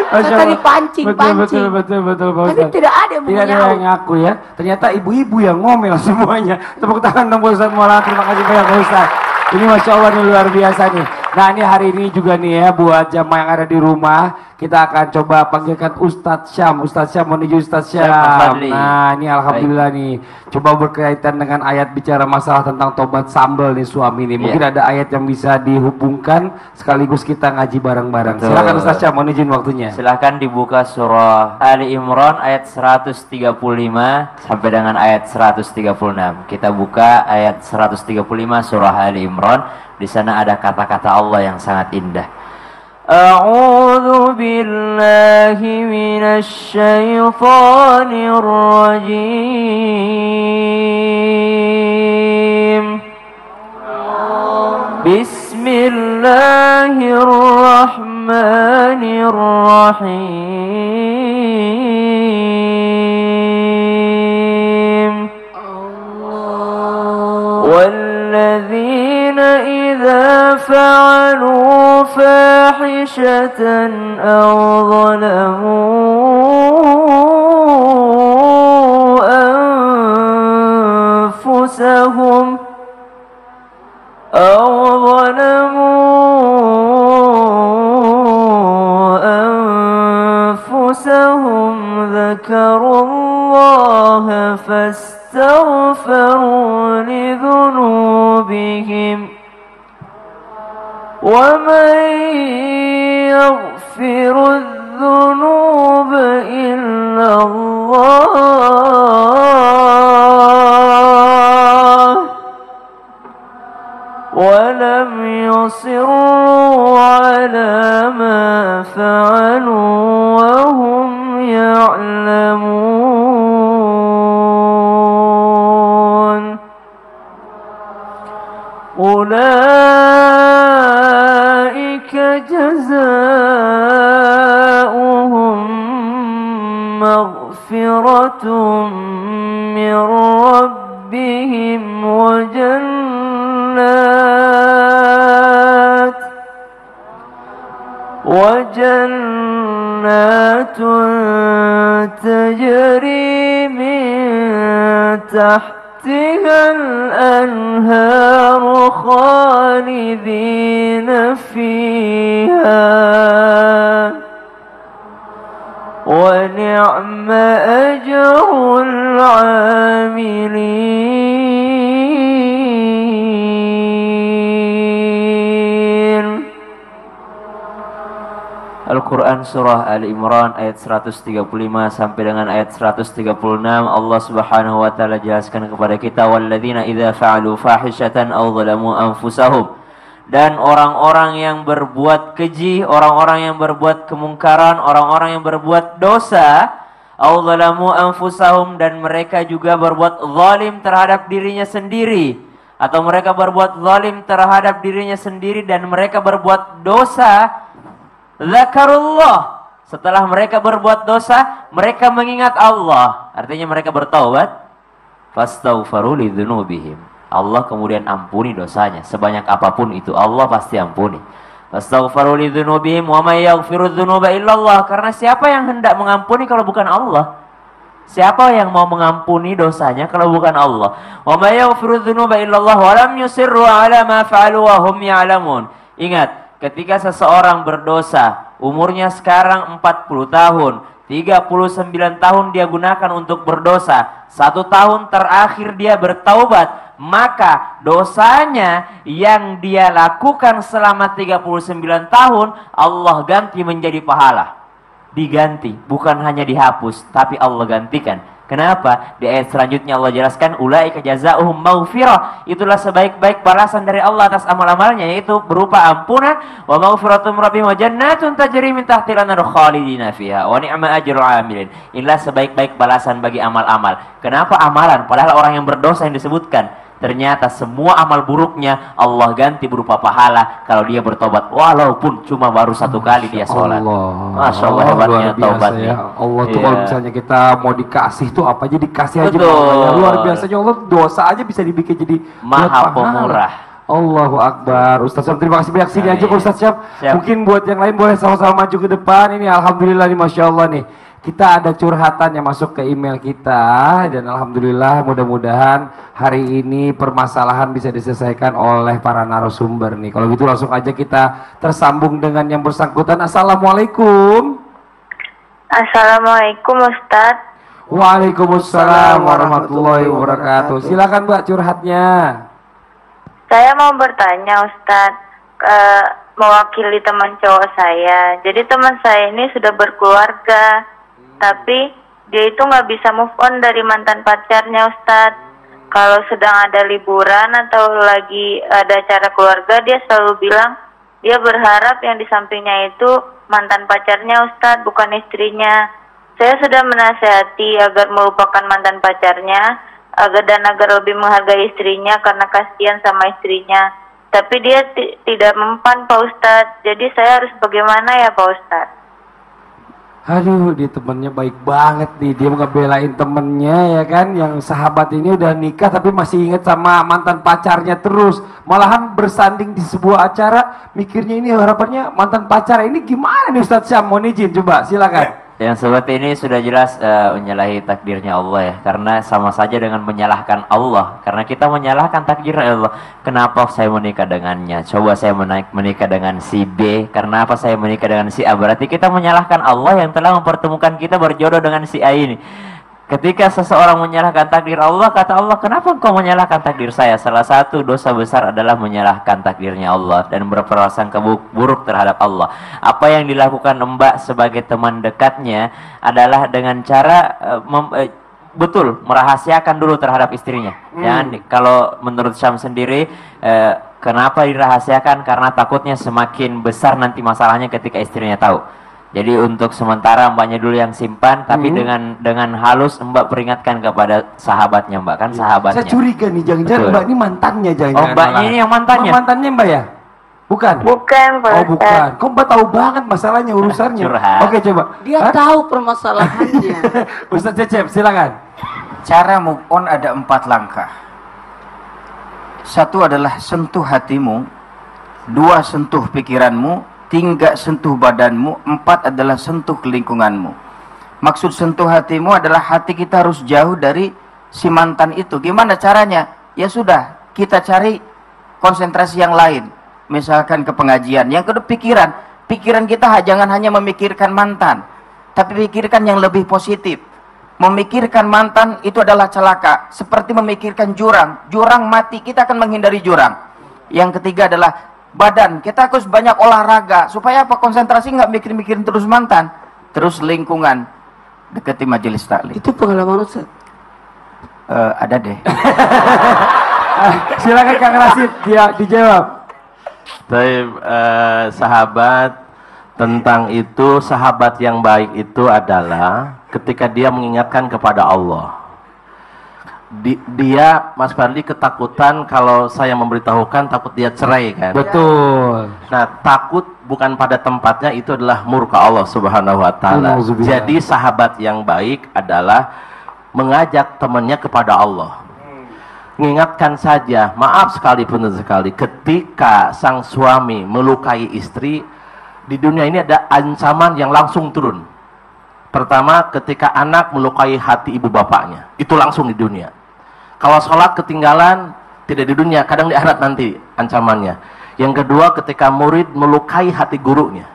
Kata dipancing. Betul, Pak Tapi Ustaz. tidak ada yang Tidak ada menyaut. yang ngaku ya. Ternyata ibu-ibu yang ngomel semuanya. Tepuk tangan dong Pak Ustaz Maulana. Terima kasih banyak Pak Ustaz. Ini Masya Allah nih, luar biasa nih. Nah ini hari ini juga nih ya, buat jamaah yang ada di rumah, kita akan coba panggilkan Ustadz Syam. Ustadz Syam menuju Ustadz Syam. Nah ini Alhamdulillah nih, coba berkaitan dengan ayat bicara masalah tentang tobat sambal nih suami nih. Mungkin ada ayat yang bisa dihubungkan sekaligus kita ngaji bareng-bareng. Silakan Ustadz Syam, mohon izin waktunya. Silahkan dibuka surah Ali Imran ayat 135 sampai dengan ayat 136. Kita buka ayat 135 surah Ali Imran. Di sana ada kata-kata Allah yang sangat indah. A'udzu billahi minasy syaithanir rajim. Bismillahirrahmanirrahim. والذين إذا فعلوا فاحشة أو أنفسهم ذكروا الله فاستغفروا لذنوبهم ومن يغفر الذنوب إلا الله ولم يصروا على ما فعلوا وهم يعلمون أولئك جزاؤهم مغفرة من ربهم وجنات تجري من تحتها الأنهار خالدين فيها ونعم أجر العاملين. Al-Quran Surah Ali Imran ayat 135 sampai dengan ayat 136. Allah Subhanahu wa taala jelaskan kepada kita, walladzina idza fa'alu fahishatan aw zalamu anfusahum, dan orang-orang yang berbuat keji, orang-orang yang berbuat kemungkaran, orang-orang yang berbuat dosa, aw zalamu anfusahum, dan mereka juga berbuat zalim terhadap dirinya sendiri, atau mereka berbuat zalim terhadap dirinya sendiri dan mereka berbuat dosa, zakarullah, setelah mereka berbuat dosa, mereka mengingat Allah, artinya mereka bertaubat, fastaghfaru lidzunubihim, Allah kemudian ampuni dosanya, sebanyak apapun itu Allah pasti ampuni. Fastaghfaru lidzunubihim wa may yaghfiru dzunuba illallah, karena siapa yang hendak mengampuni kalau bukan Allah? Siapa yang mau mengampuni dosanya kalau bukan Allah? Wa may yaghfiru dzunuba illallah wa lam yusirru ala ma fa'alu wa hum ya'lamun. Ingat, ketika seseorang berdosa, umurnya sekarang 40 tahun, 39 tahun dia gunakan untuk berdosa, 1 tahun terakhir dia bertaubat, maka dosanya yang dia lakukan selama 39 tahun Allah ganti menjadi pahala. Diganti, bukan hanya dihapus, tapi Allah gantikan. Kenapa? Di ayat selanjutnya Allah jelaskan, ulaika jazaohum maghfirah, itulah sebaik-baik balasan dari Allah atas amal-amalnya, yaitu berupa ampunan, wa maghfiratum rabbihim wa jannatun tajri min tahtiha al-anhar khalidina fiha wa ni'ma ajrul 'amilin. Inilah sebaik-baik balasan bagi amal-amal. Kenapa amalan? Padahal orang yang berdosa yang disebutkan. Ternyata semua amal buruknya Allah ganti berupa pahala kalau dia bertobat, walaupun cuma baru 1 kali dia sholat. Masya Allah, hebatnya taubatnya. Allah tuh kalau misalnya kita mau dikasih tuh apa aja dikasih aja. Betul. Luar biasanya Allah, dosa aja bisa dibikin jadi Maha Pemurah. Allahu Akbar. Ustaz Syam, terima kasih banyak. Sini aja Ustaz Syam. Mungkin buat yang lain boleh sama-sama maju ke depan. Ini alhamdulillah nih, Masya Allah nih, kita ada curhatan yang masuk ke email kita, dan alhamdulillah mudah-mudahan hari ini permasalahan bisa diselesaikan oleh para narasumber nih. Kalau gitu langsung aja kita tersambung dengan yang bersangkutan. Assalamualaikum. Assalamualaikum Ustaz. Waalaikumsalam warahmatullahi wabarakatuh. Silakan Mbak curhatnya. Saya mau bertanya Ustaz, mewakili teman cowok saya. Jadi teman saya ini sudah berkeluarga, tapi dia itu nggak bisa move on dari mantan pacarnya Ustadz. Kalau sedang ada liburan atau lagi ada acara keluarga, dia selalu bilang dia berharap yang di sampingnya itu mantan pacarnya Ustadz, bukan istrinya. Saya sudah menasihati agar melupakan mantan pacarnya, agar lebih menghargai istrinya karena kasihan sama istrinya. Tapi dia tidak mempan Pak Ustadz. Jadi saya harus bagaimana ya Pak Ustadz? Aduh, dia temennya baik banget nih. Dia ngebelain temennya ya kan, yang sahabat ini udah nikah tapi masih inget sama mantan pacarnya terus. Malahan bersanding di sebuah acara, mikirnya ini harapannya mantan pacar. Ini gimana nih Ustadz Syam? Mohon izin, coba silakan. Yang seperti ini sudah jelas menyalahi takdirnya Allah ya, karena sama saja dengan menyalahkan Allah, karena kita menyalahkan takdir Allah. Kenapa saya menikah dengannya? Coba saya menikah dengan si B, karena apa saya menikah dengan si A? Berarti kita menyalahkan Allah yang telah mempertemukan kita berjodoh dengan si A ini. Ketika seseorang menyalahkan takdir Allah, kata Allah, kenapa engkau menyalahkan takdir saya? Salah satu dosa besar adalah menyalahkan takdirnya Allah dan berprasangka buruk terhadap Allah. Apa yang dilakukan Mbak sebagai teman dekatnya adalah dengan cara betul merahasiakan dulu terhadap istrinya. Jangan, kalau menurut Syam sendiri, kenapa dirahasiakan? Karena takutnya semakin besar nanti masalahnya ketika istrinya tahu. Jadi untuk sementara Mbaknya dulu yang simpan, tapi dengan halus Mbak peringatkan kepada sahabatnya Mbak, kan sahabatnya. Saya curiga nih, jangan-jangan Mbak ini mantannya, jangan-jangan. Oh, Mbaknya ini yang mantannya. Mantannya Mbak ya? Bukan? Bukan Pak Oh Ustadz. bukan. Kok Mbak tahu banget masalahnya, urusannya? Curhat. Oke coba. Dia tahu permasalahannya. Ustaz Cecep, silakan. Cara move on ada 4 langkah. 1 adalah sentuh hatimu, 2 sentuh pikiranmu, 3 sentuh badanmu, 4 adalah sentuh lingkunganmu. Maksud sentuh hatimu adalah hati kita harus jauh dari si mantan itu. Gimana caranya? Ya sudah, kita cari konsentrasi yang lain. Misalkan ke pengajian. Yang kedua pikiran. Pikiran kita jangan hanya memikirkan mantan, tapi pikirkan yang lebih positif. Memikirkan mantan itu adalah celaka, seperti memikirkan jurang. Jurang mati, kita akan menghindari jurang. Yang ketiga adalah badan. Kita harus banyak olahraga. Supaya apa? Konsentrasi, nggak mikir-mikirin terus mantan. Terus lingkungan, deketi majelis taklim. Itu pengalaman Ustaz. Ada deh. Silakan Kang Rasid dia dijawab. Baik, sahabat, tentang itu sahabat yang baik itu adalah ketika dia mengingatkan kepada Allah. Dia, Mas Fadli, ketakutan kalau saya memberitahukan, takut dia cerai kan. Betul. Nah, takut bukan pada tempatnya, itu adalah murka Allah Subhanahu wa taala. Jadi sahabat yang baik adalah mengajak temannya kepada Allah. Mengingatkan saja, maaf sekalipun sekali, ketika sang suami melukai istri, di dunia ini ada ancaman yang langsung turun. Pertama, ketika anak melukai hati ibu bapaknya, itu langsung di dunia. Kalau sholat ketinggalan, tidak di dunia, kadang di akhirat nanti ancamannya. Yang kedua, ketika murid melukai hati gurunya.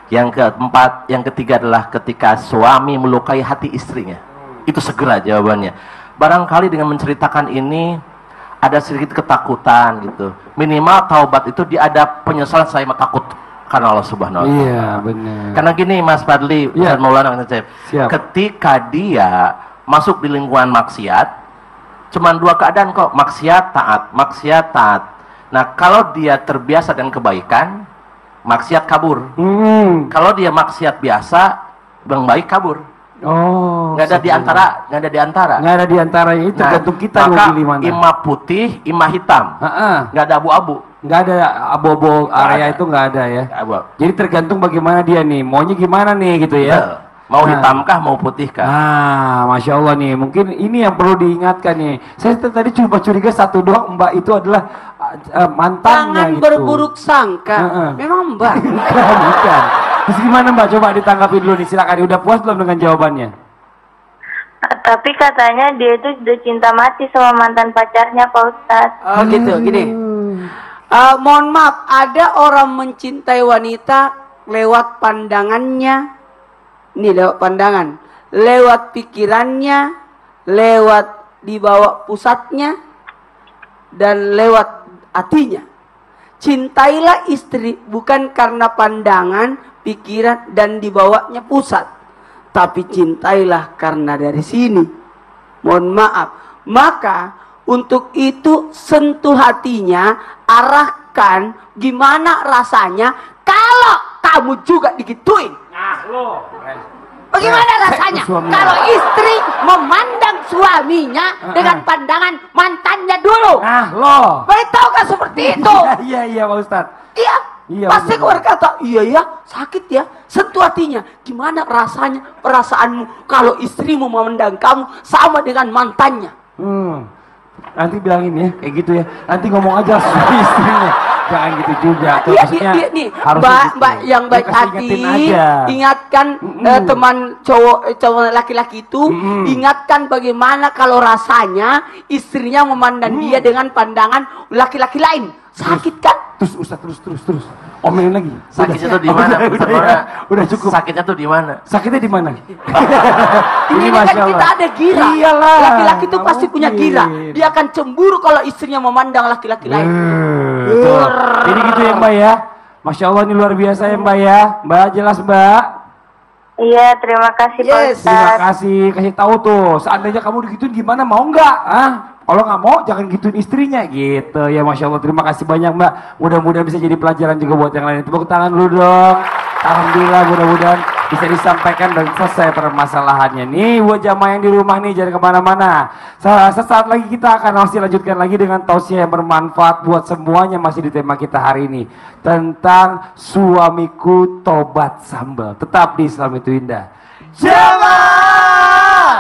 Yang keempat, yang ketiga adalah ketika suami melukai hati istrinya. Itu segera jawabannya. Barangkali dengan menceritakan ini ada sedikit ketakutan gitu. Minimal taubat itu dia ada penyesalan, saya takut karena Allah Subhanahu wa taala. Iya, benar. Karena gini Mas Fadli, Ustaz Maulana, ketika dia masuk di lingkungan maksiat, cuman dua keadaan kok, maksiat taat, maksiat taat. Nah, kalau dia terbiasa dengan kebaikan, maksiat kabur. Kalau dia maksiat biasa, yang baik kabur. Oh, nggak ada di antara, nggak ada di antara. Nggak ada di antara, itu tergantung kita mau pilih mana. Imah putih, imah hitam. Nggak ada abu-abu. Nggak ada abu-abu area itu nggak ada ya. Jadi tergantung bagaimana dia nih, maunya gimana nih gitu ya. Mau hitamkah, mau putihkah? Masya Allah nih, mungkin ini yang perlu diingatkan nih. Saya tadi cuma curiga satu doang, Mbak itu adalah mantannya. Jangan berburuk sangka. Memang Mbak. Bukan. Terus gimana Mbak? Coba ditanggapi dulu nih, silakan. Udah puas belum dengan jawabannya? Tapi katanya dia itu udah cinta mati sama mantan pacarnya, Pak Ustadz. Oh gitu, gini. Mohon maaf, ada orang mencintai wanita lewat pandangannya. Ini lewat pandangan, lewat pikirannya, lewat dibawa pusatnya, dan lewat hatinya. Cintailah istri bukan karena pandangan, pikiran, dan dibawanya pusat, tapi cintailah karena dari sini. Mohon maaf, maka untuk itu sentuh hatinya, arahkan gimana rasanya kalau kamu juga digituin. Bagaimana rasanya kalau istri memandang suaminya dengan pandangan mantannya dulu? Tahukah seperti itu? Iya Pak Ustadz. Iya, pasti keluar kata, iya ya, sakit ya. Sentuh hatinya, gimana rasanya perasaanmu kalau istrimu memandang kamu sama dengan mantannya? Nanti bilangin ya, kayak gitu ya. Nanti ngomong aja sama istrinya. Jangan gitu juga. Iya, nih, Mbak yang baik hati, ingatkan teman cowok laki-laki itu, ingatkan bagaimana kalau rasanya istrinya memandang dia dengan pandangan laki-laki lain. Sakit kan? Terus Ustaz, terus. Omelin lagi. Sakitnya tuh di mana? Udah cukup. Sakitnya tuh di mana? Sakitnya di mana? Ini kan kita ada gira. Iyalah. Laki-laki itu pasti punya gira. Dia akan cemburu kalau istrinya memandang laki-laki lain. Jadi gitu ya Mbak ya. Masya Allah ini luar biasa ya Mbak ya. Mbak jelas Mbak. Iya, terima kasih Pak Ustadz. Terima kasih tahu tuh. Seandainya kamu digituin gimana, mau nggak? Kalau nggak mau jangan gituin istrinya gitu ya. Masya Allah, terima kasih banyak Mbak. Mudah-mudahan bisa jadi pelajaran juga buat yang lain. Tepuk tangan dulu dong. Alhamdulillah, mudah-mudahan bisa disampaikan dan selesai permasalahannya. Nih buat jamaah yang di rumah nih, jangan kemana-mana. Sesaat lagi kita akan masih lanjutkan lagi dengan tausiah yang bermanfaat buat semuanya, masih di tema kita hari ini tentang suamiku tobat sambal. Tetap di Islam itu Indah. Jamaah!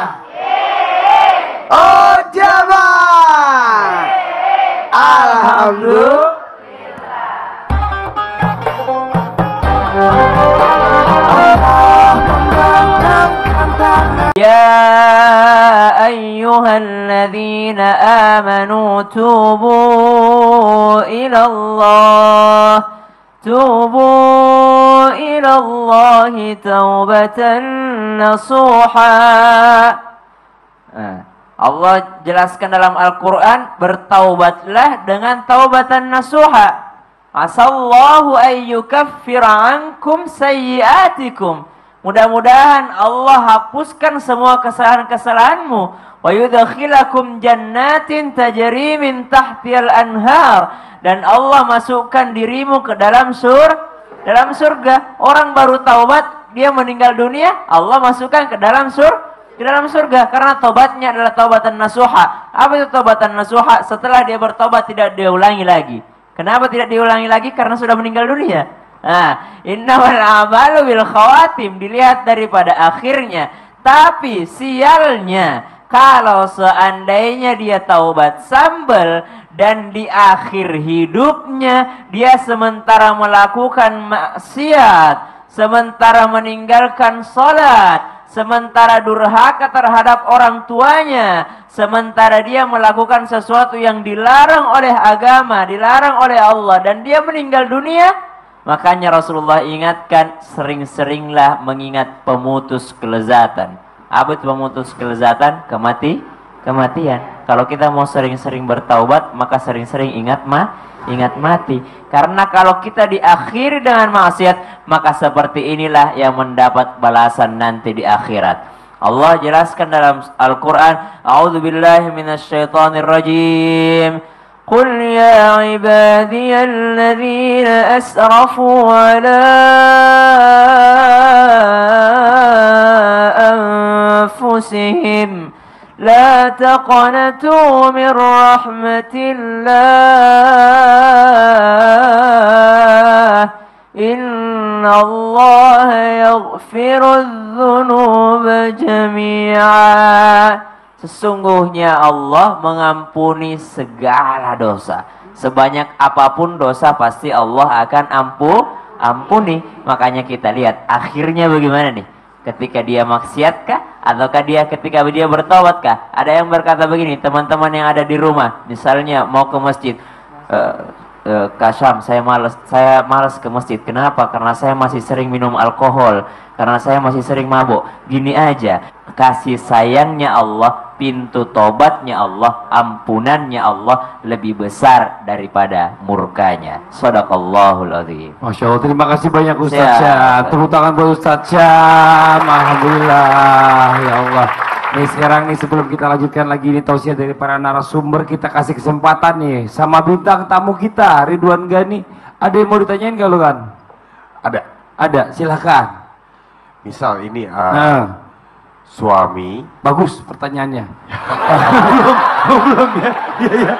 Oh jamaah! Alhamdulillah. يا أيها الذين آمنوا توبوا إلى الله توبة nasuha. Nah, Allah jelaskan dalam Al-Quran, bertaubatlah dengan taubatan nasuha. Asallahu ayyukaffira ankum sayyiatikum. Mudah-mudahan Allah hapuskan semua kesalahan-kesalahanmu. Wa yudkhilakum jannatin tajri min tahtihal anhar. Dan Allah masukkan dirimu ke dalam surga. Orang baru taubat, dia meninggal dunia, Allah masukkan ke dalam surga karena taubatnya adalah taubatan nasuha. Apa itu taubatan nasuha? Setelah dia bertobat tidak diulangi lagi. Kenapa tidak diulangi lagi? Karena sudah meninggal dunia. Nah, innamal a'malu bil khawatim, dilihat daripada akhirnya. Tapi sialnya kalau seandainya dia taubat sambal dan di akhir hidupnya dia sementara melakukan maksiat, sementara meninggalkan salat, sementara durhaka terhadap orang tuanya, sementara dia melakukan sesuatu yang dilarang oleh agama, dilarang oleh Allah, dan dia meninggal dunia, makanya Rasulullah ingatkan, sering-seringlah mengingat pemutus kelezatan. Apa itu pemutus kelezatan? Kematian. Kalau kita mau sering-sering bertaubat, maka sering-sering ingat mati. Karena kalau kita diakhiri dengan maksiat, maka seperti inilah yang mendapat balasan nanti di akhirat. Allah jelaskan dalam Al-Quran, A'udzubillahi minasyaitonirrajim. Qul ya ibadiyalladzina asrafu ala anfusihim لا تقنطوا من رحمة الله إن الله يغفر الذنوب جميعا. Sesungguhnya Allah mengampuni segala dosa. Sebanyak apapun dosa pasti Allah akan ampuni. Makanya kita lihat akhirnya bagaimana nih? Ketika dia maksiat kah? Ataukah dia ketika dia bertobat kah? Ada yang berkata begini, teman-teman yang ada di rumah, misalnya mau ke masjid, Kak Syam, saya malas ke masjid. Kenapa? Karena saya masih sering minum alkohol, karena saya masih sering mabuk. Gini aja, kasih sayangnya Allah, pintu tobatnya Allah, ampunannya Allah lebih besar daripada murkanya. Shadaqallahul adzim. Masya Allah, terima kasih banyak Ustaz Syam. Tepuk tangan buat Ustaz Syam. Alhamdulillah, ya Allah. Nih sekarang nih sebelum kita lanjutkan lagi ini tausiah dari para narasumber, kita kasih kesempatan nih sama bintang tamu kita Ridwan Ghani. Ada yang mau ditanyain gak lu kan? Ada, silakan. Misal ini suami. Bagus pertanyaannya. belum ya. Iya.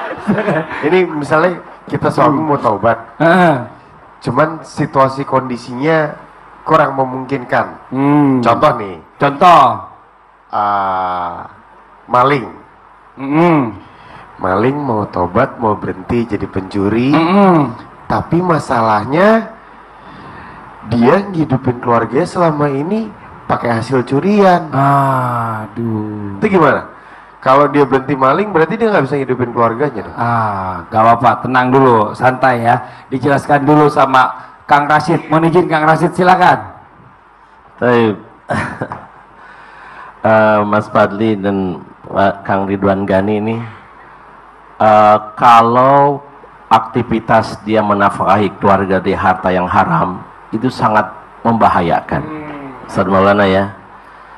Ini misalnya kita suami mau taubat. Cuman situasi kondisinya kurang memungkinkan. Contoh nih. Maling. Maling mau tobat, mau berhenti jadi pencuri. Tapi masalahnya dia ngidupin keluarganya selama ini pakai hasil curian. Aduh. Itu gimana? Kalau dia berhenti maling berarti dia nggak bisa ngidupin keluarganya dong. Gak apa-apa, tenang dulu, santai ya. Dijelaskan dulu sama Kang Rashid. Mohon izin Kang Rashid, silakan. Baik. Mas Fadli dan Kang Ridwan Ghani ini, kalau aktivitas dia menafkahi keluarga di harta yang haram, itu sangat membahayakan. Ustaz Maulana ya,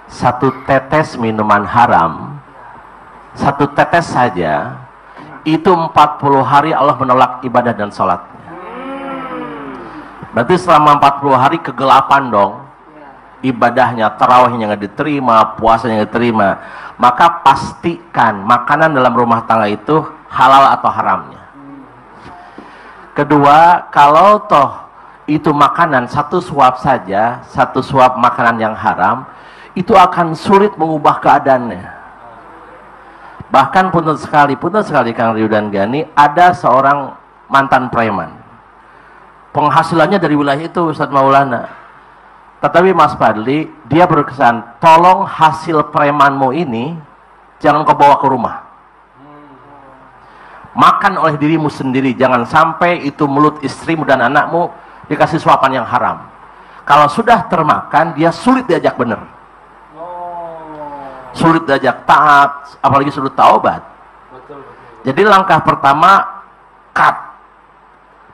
satu tetes minuman haram, satu tetes saja, itu 40 hari Allah menolak ibadah dan sholatnya. Berarti selama 40 hari kegelapan dong. Ibadahnya, tarawihnya nggak diterima, puasanya nggak diterima. Maka pastikan makanan dalam rumah tangga itu halal atau haramnya. Kedua, kalau toh itu makanan satu suap saja, satu suap makanan yang haram, itu akan sulit mengubah keadaannya. Bahkan punten sekali Kang Ridwan Ghani, ada seorang mantan preman. Penghasilannya dari wilayah itu Ustadz Maulana. Tetapi Mas Fadli, dia berkesan, tolong hasil premanmu ini jangan kau bawa ke rumah. Makan oleh dirimu sendiri, jangan sampai itu mulut istrimu dan anakmu dikasih suapan yang haram. Kalau sudah termakan, dia sulit diajak benar. sulit diajak taat, apalagi sulit taubat. Jadi langkah pertama cut,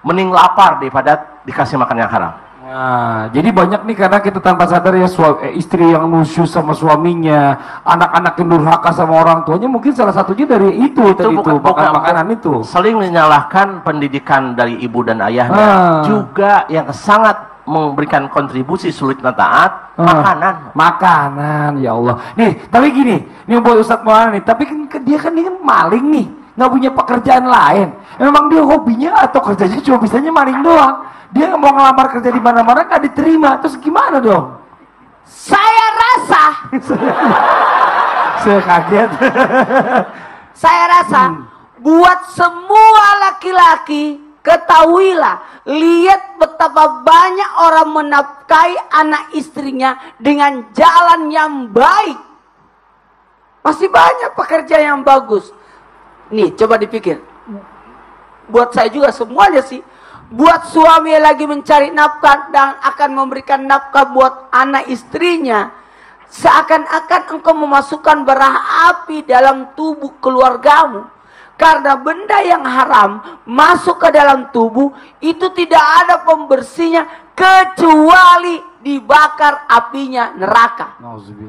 mending lapar daripada dikasih makan yang haram. Nah, jadi banyak nih karena kita tanpa sadar ya istri yang nusyus sama suaminya, anak-anak yang durhaka sama orang tuanya, mungkin salah satunya dari itu tadi itu makanan itu. Saling menyalahkan pendidikan dari ibu dan ayahnya, juga yang sangat memberikan kontribusi sulitnya taat, makanan, ya Allah. Nih, tapi gini, nih buat Ustadz Maulana nih, tapi kan dia kan maling nih, nggak punya pekerjaan lain. Memang dia hobinya atau kerjanya cuma bisanya maling doang? Dia nggak mau ngelamar kerja di mana-mana nggak diterima, terus gimana dong? Saya rasa, saya kaget. Saya rasa buat semua laki-laki, ketahuilah, lihat betapa banyak orang menafkahi anak istrinya dengan jalan yang baik. Masih banyak pekerja yang bagus. Nih, coba dipikir. Buat saya juga semuanya sih. Buat suami yang lagi mencari nafkah dan akan memberikan nafkah buat anak istrinya, seakan-akan engkau memasukkan bara api dalam tubuh keluargamu. Karena benda yang haram masuk ke dalam tubuh itu tidak ada pembersihnya kecuali dibakar apinya neraka.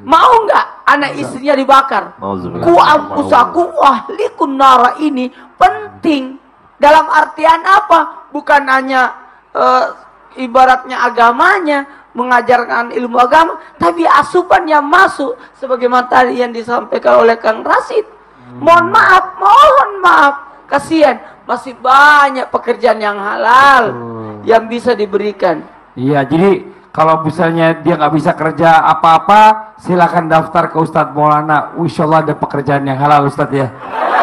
Mau nggak anak istrinya dibakar? Ku ampusaku wahlikun nara ini penting. Dalam artian apa? Bukan hanya ibaratnya agamanya, mengajarkan ilmu agama, tapi asupan yang masuk sebagaimana tadi yang disampaikan oleh Kang Rasid. Mohon maaf, kasihan masih banyak pekerjaan yang halal yang bisa diberikan. Iya, jadi kalau misalnya dia nggak bisa kerja apa-apa, silakan daftar ke Ustadz Maulana. Insya Allah ada pekerjaan yang halal Ustadz ya.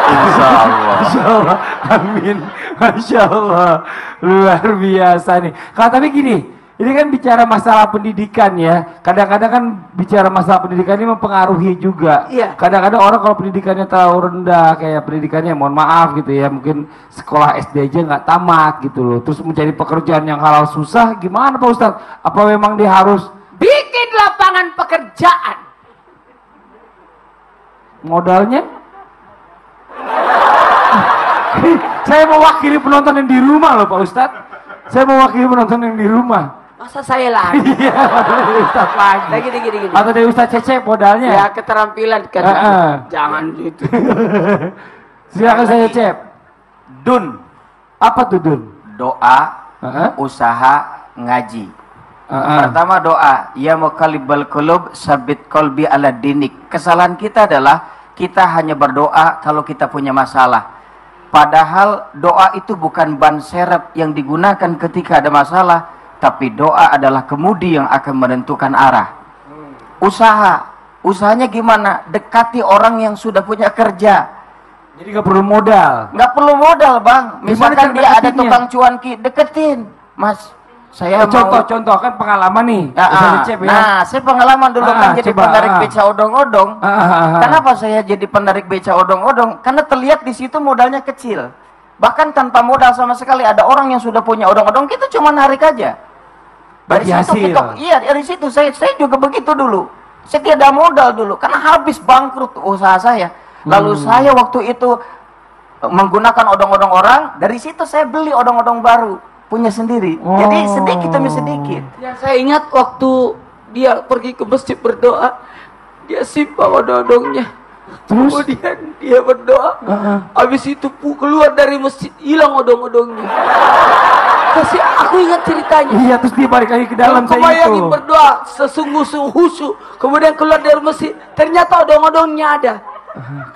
Insya Allah. Insya Allah, amin. Masya Allah, luar biasa nih. Kalau tapi gini, ini kan bicara masalah pendidikan ya. Kadang-kadang kan bicara masalah pendidikan ini mempengaruhi juga. Iya. Kadang-kadang orang kalau pendidikannya terlalu rendah, kayak pendidikannya mohon maaf gitu ya, mungkin sekolah SD aja nggak tamat gitu loh. Terus mencari pekerjaan yang halal susah, gimana Pak Ustadz? Apa memang dia harus bikin lapangan pekerjaan? Modalnya? Saya mewakili penonton yang di rumah loh Pak Ustadz. Saya mewakili penonton yang di rumah. Masa saya lagi? Iya, dari Ustadz lagi. Gini. Atau dari Ustadz Cecep modalnya? Ya keterampilan kan. Jangan gitu. Silakan saya Cep. Dun. Apa tuh Dun? Doa, usaha, ngaji. Pertama doa, ya muqallibal qulub sabit qalbi ala dinik. Kesalahan kita adalah kita hanya berdoa kalau kita punya masalah. Padahal doa itu bukan ban serep yang digunakan ketika ada masalah, tapi doa adalah kemudi yang akan menentukan arah. Usahanya gimana? Dekati orang yang sudah punya kerja. Jadi nggak perlu modal. Nggak perlu modal bang. Misalkan Gimana dia ada deketinnya? tukang cuanki, deketin, Mas. Saya Contoh kan pengalaman nih. Ustadz Cep ya. Nah, saya pengalaman dulu kan jadi coba, penarik beca odong-odong. Kenapa saya jadi penarik beca odong-odong? Karena terlihat di situ modalnya kecil. Bahkan tanpa modal sama sekali, ada orang yang sudah punya odong-odong, kita cuma narik aja. Dari situ dari situ saya juga begitu dulu. Saya tidak ada modal dulu karena habis bangkrut usaha saya. Lalu saya waktu itu menggunakan odong-odong orang, dari situ saya beli odong-odong baru. Punya sendiri. Jadi sedikit demi sedikit. Yang saya ingat waktu dia pergi ke masjid berdoa, dia simpang odong-odongnya. Kemudian dia berdoa, habis itu keluar dari masjid, hilang odong-odongnya. Kasih aku ingat ceritanya. Iya, terus dia balik lagi ke dalam saya bayangin itu. berdoa sesungguh-sungguh khusyuk, kemudian keluar dari masjid, ternyata odong-odongnya ada.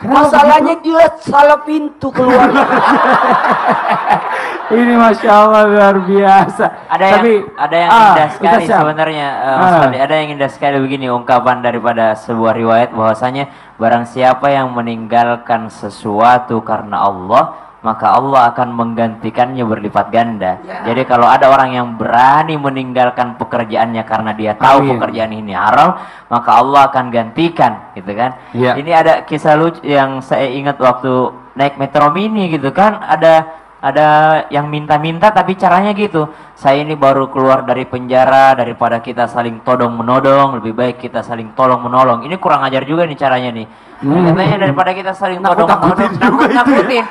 Masalahnya dia salah pintu keluar. Ini Masya Allah luar biasa. Ada yang indah sekali sebenarnya, Mas Fadli. Ada yang indah sekali begini ungkapan daripada sebuah riwayat bahwasanya barang siapa yang meninggalkan sesuatu karena Allah, maka Allah akan menggantikannya berlipat ganda. Jadi kalau ada orang yang berani meninggalkan pekerjaannya karena dia tahu pekerjaan ini haram, maka Allah akan gantikan, gitu kan? Ini ada kisah lucu yang saya ingat waktu naik Metro Mini gitu kan, ada Ada yang minta-minta tapi caranya gitu. Saya ini baru keluar dari penjara, daripada kita saling todong menodong, lebih baik kita saling tolong menolong. Ini kurang ajar juga nih caranya nih. Katanya daripada kita saling todong menodong, nakut-nakutin.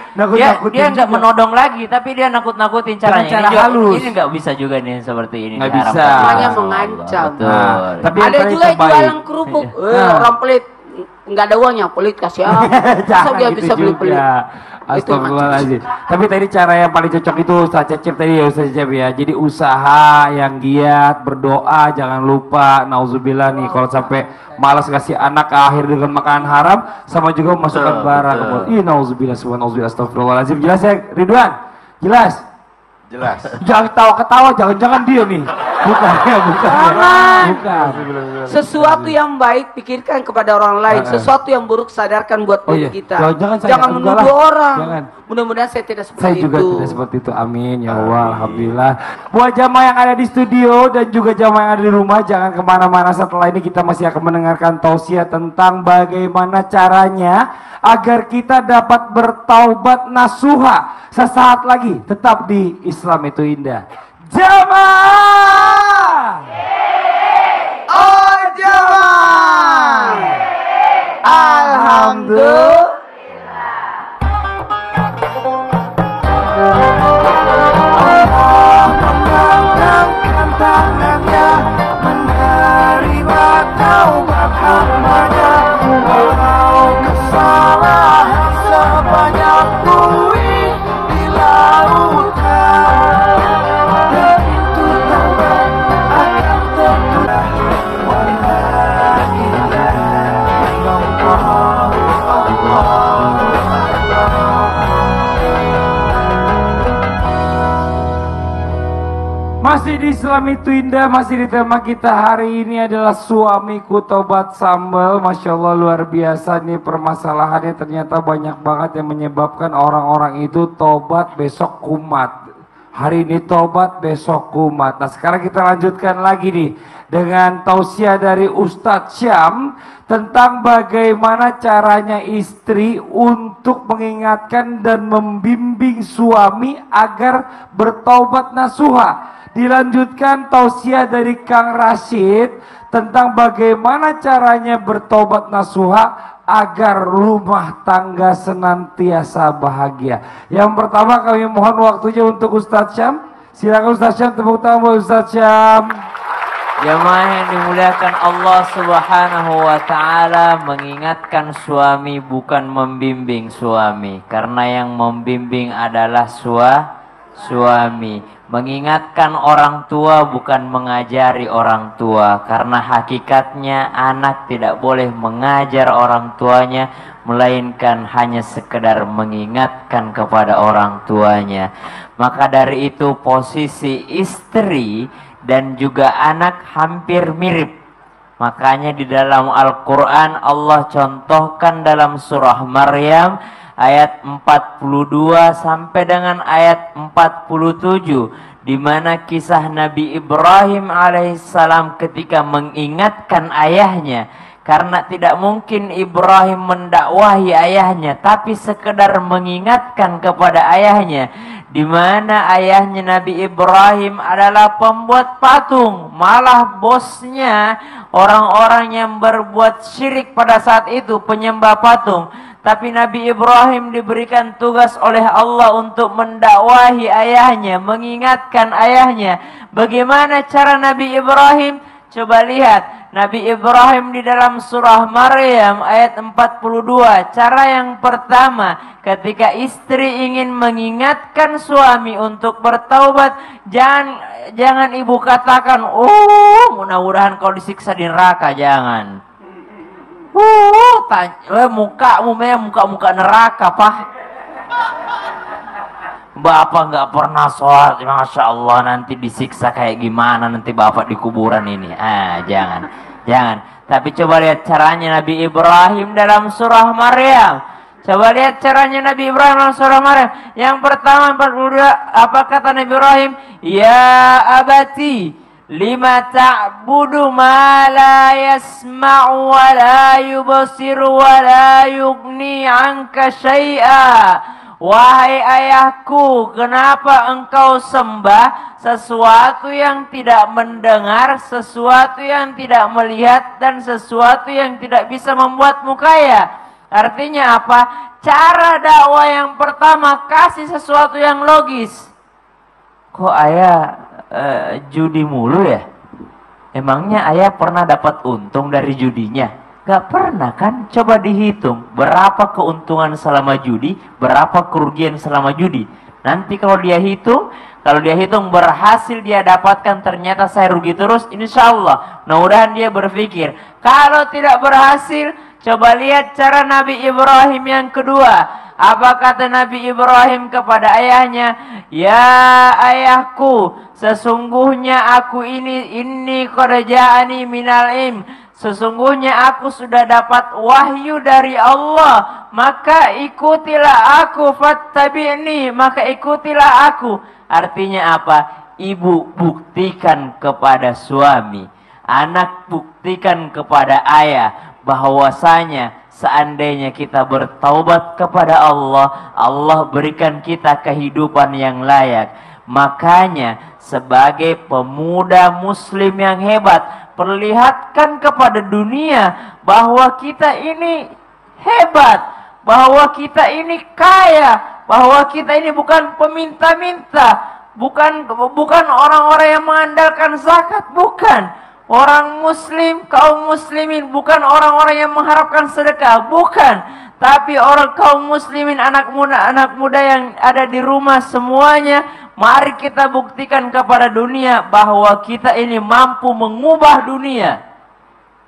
Dia nggak menodong lagi, tapi dia nakut-nakutin caranya. Cara Ini juga, halus. ini nggak bisa juga nih seperti ini. Nggak diharapkan. bisa. Namanya mengancam. Betul. Tapi yang Ada tadi juga yang terbaik. jualan kerupuk. Orang pelit nggak ada uangnya, pelit kasih apa? Masa Jangan dia gitu bisa beli pelit? juga. Astagfirullahaladzim. Tapi tadi cara yang paling cocok itu Ustaz Cecep tadi ya Ustaz Cecep ya. Jadi usaha yang giat, berdoa, jangan lupa. Nauzubillah nih kalau sampai malas kasih anak akhir dengan makanan haram, sama juga memasukkan barang. Ih nauzubillah, subhanallah, astagfirullahaladzim. Jelas ya Ridwan? Jelas? Jelas. Jangan ketawa-ketawa, jangan-jangan dia nih. Bukan. Sesuatu yang baik pikirkan kepada orang lain, sesuatu yang buruk sadarkan buat diri kita. Jangan menuduh orang. Jangan. Mudah-mudahan saya tidak Saya seperti juga itu. tidak seperti itu. Amin ya Allah. Alhamdulillah. Buat jamaah yang ada di studio dan juga jamaah yang ada di rumah, jangan kemana-mana. Setelah ini kita masih akan mendengarkan tausiah tentang bagaimana caranya agar kita dapat bertaubat nasuha. Sesaat lagi tetap di Islam itu indah. Jamaah. Oh jamaah. Alhamdulillah. Mengangkat tangannya menerima taubat hambanya, walau kesalahan sebanyak buih di lautan, dan itu taubat akan tertulah. Wala ilaha illallah, Allahu Akbar. Masih di Islam itu indah, masih di tema kita hari ini adalah suamiku tobat sambal. Masya Allah luar biasa nih permasalahannya, ternyata banyak banget yang menyebabkan orang-orang itu tobat besok kumat. Hari ini tobat besok kumat. Nah sekarang kita lanjutkan lagi nih dengan tausiah dari Ustadz Syam tentang bagaimana caranya istri untuk mengingatkan dan membimbing suami agar bertaubat nasuha. Dilanjutkan tausiah dari Kang Rashid tentang bagaimana caranya bertobat nasuha agar rumah tangga senantiasa bahagia. Yang pertama kami mohon waktunya untuk Ustadz Syam. Silakan Ustadz Syam, tepuk tangan buat Ustadz Syam. Jamaah yang dimuliakan Allah Subhanahu wa taala, mengingatkan suami bukan membimbing suami, karena yang membimbing adalah suami. Mengingatkan orang tua bukan mengajari orang tua, karena hakikatnya anak tidak boleh mengajar orang tuanya, melainkan hanya sekedar mengingatkan kepada orang tuanya. Maka dari itu posisi istri dan juga anak hampir mirip. Makanya di dalam Al-Quran Allah contohkan dalam surah Maryam ayat 42 sampai dengan ayat 47, di mana kisah Nabi Ibrahim alaihissalam ketika mengingatkan ayahnya, karena tidak mungkin Ibrahim mendakwahi ayahnya, tapi sekedar mengingatkan kepada ayahnya, di mana ayahnya Nabi Ibrahim adalah pembuat patung, malah bosnya orang-orang yang berbuat syirik pada saat itu, penyembah patung. Tapi Nabi Ibrahim diberikan tugas oleh Allah untuk mendakwahi ayahnya, mengingatkan ayahnya. Bagaimana cara Nabi Ibrahim? Coba lihat Nabi Ibrahim di dalam surah Maryam ayat 42. Cara yang pertama, ketika istri ingin mengingatkan suami untuk bertaubat, jangan ibu katakan, "Oh, mudah-mudahan kau disiksa di neraka." Jangan. Mukamu memang muka neraka, Pak. Bapak nggak pernah sholat, Masya Allah, nanti disiksa kayak gimana nanti bapak di kuburan ini. Jangan. Tapi coba lihat caranya Nabi Ibrahim dalam surah Maryam. Coba lihat caranya Nabi Ibrahim dalam surah Maryam. Yang pertama 42, apa kata Nabi Ibrahim? Ya abati, lima ta'budu ma la yasma'u wa la yubsiru wa la yughni 'anka syai'a. Wahai ayahku, kenapa engkau sembah sesuatu yang tidak mendengar, sesuatu yang tidak melihat, dan sesuatu yang tidak bisa membuatmu kaya? Artinya apa? Cara dakwah yang pertama, kasih sesuatu yang logis. Kok ayah judi mulu ya? Emangnya ayah pernah dapat untung dari judinya? Gak pernah kan? Coba dihitung berapa keuntungan selama judi, berapa kerugian selama judi. Nanti kalau dia hitung berhasil dia dapatkan, ternyata saya rugi terus, insya Allah mudah-mudahan dia berpikir. Kalau tidak berhasil, coba lihat cara Nabi Ibrahim yang kedua. Apa kata Nabi Ibrahim kepada ayahnya? Ya ayahku, sesungguhnya aku ini qad ja'ani minal ilm. Sesungguhnya aku sudah dapat wahyu dari Allah, maka ikutilah aku, fattabi'ni, maka ikutilah aku. Artinya apa? Ibu buktikan kepada suami, anak buktikan kepada ayah bahwasanya seandainya kita bertaubat kepada Allah, Allah berikan kita kehidupan yang layak. Makanya sebagai pemuda muslim yang hebat, perlihatkan kepada dunia bahwa kita ini hebat, bahwa kita ini kaya, bahwa kita ini bukan peminta-minta, bukan orang-orang yang mengandalkan zakat, bukan. Orang muslim, kaum muslimin, bukan orang-orang yang mengharapkan sedekah, bukan. Tapi orang kaum muslimin, anak muda yang ada di rumah semuanya, mari kita buktikan kepada dunia bahwa kita ini mampu mengubah dunia.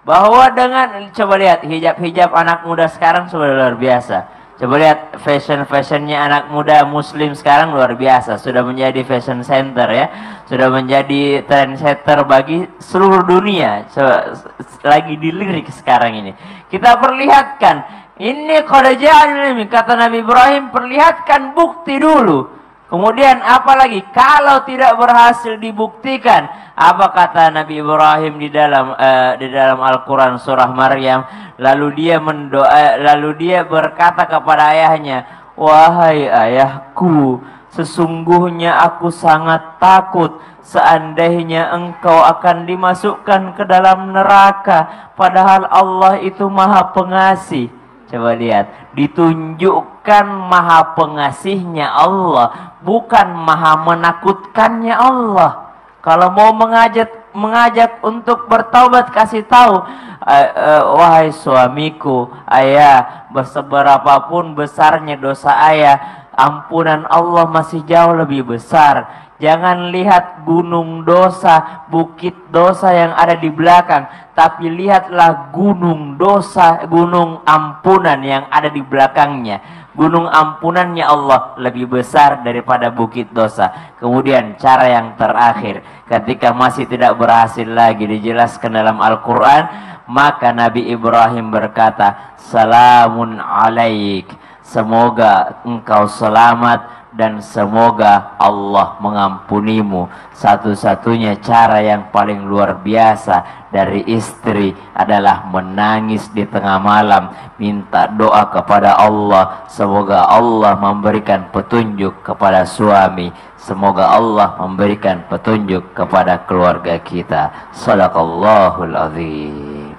Bahwa dengan, coba lihat hijab-hijab anak muda sekarang sudah luar biasa. Coba lihat fashion-fashionnya anak muda muslim sekarang luar biasa. Sudah menjadi fashion center ya. Sudah menjadi trendsetter bagi seluruh dunia. Lagi dilirik sekarang ini. Kita perlihatkan. Ini qad ja'ani, kata Nabi Ibrahim, perlihatkan bukti dulu. Kemudian apalagi kalau tidak berhasil dibuktikan, apa kata Nabi Ibrahim di dalam Al-Qur'an surah Maryam? Lalu dia berkata kepada ayahnya, wahai ayahku, sesungguhnya aku sangat takut seandainya engkau akan dimasukkan ke dalam neraka, padahal Allah itu Maha Pengasih. Coba lihat, ditunjukkan Maha Pengasihnya Allah, bukan Maha Menakutkannya Allah. Kalau mau mengajak untuk bertaubat, kasih tahu, wahai suamiku, ayah, seberapapun besarnya dosa ayah, ampunan Allah masih jauh lebih besar. Jangan lihat gunung dosa, bukit dosa yang ada di belakang, tapi lihatlah gunung dosa, gunung ampunan yang ada di belakangnya. Gunung ampunannya Allah lebih besar daripada bukit dosa. Kemudian cara yang terakhir, ketika masih tidak berhasil lagi dijelaskan dalam Al-Quran, maka Nabi Ibrahim berkata, salamun alaik, semoga engkau selamat dan semoga Allah mengampunimu. Satu-satunya cara yang paling luar biasa dari istri adalah menangis di tengah malam, minta doa kepada Allah, semoga Allah memberikan petunjuk kepada suami, semoga Allah memberikan petunjuk kepada keluarga kita. Shadaqallahul azim.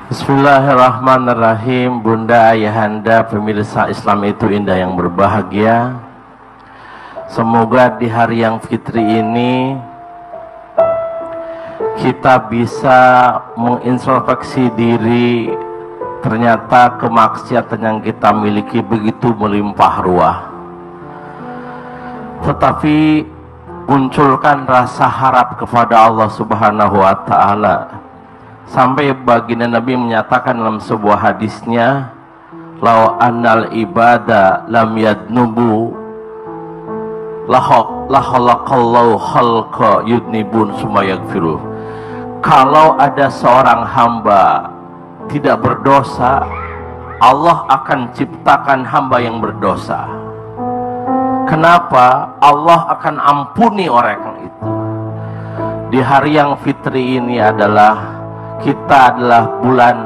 Bismillahirrahmanirrahim. Bunda, ayahanda, pemirsa Islam itu indah yang berbahagia. Semoga di hari yang fitri ini kita bisa mengintrospeksi diri. Ternyata kemaksiatan yang kita miliki begitu melimpah ruah. Tetapi munculkan rasa harap kepada Allah Subhanahu wa ta'ala. Sampai baginda Nabi menyatakan dalam sebuah hadisnya, lau annal ibada lam yadnubu lahalaqallahu khalqa yudnibun sumayagfiruh. Kalau ada seorang hamba tidak berdosa, Allah akan ciptakan hamba yang berdosa. Kenapa? Allah akan ampuni orang itu. Di hari yang fitri ini adalah kita adalah bulan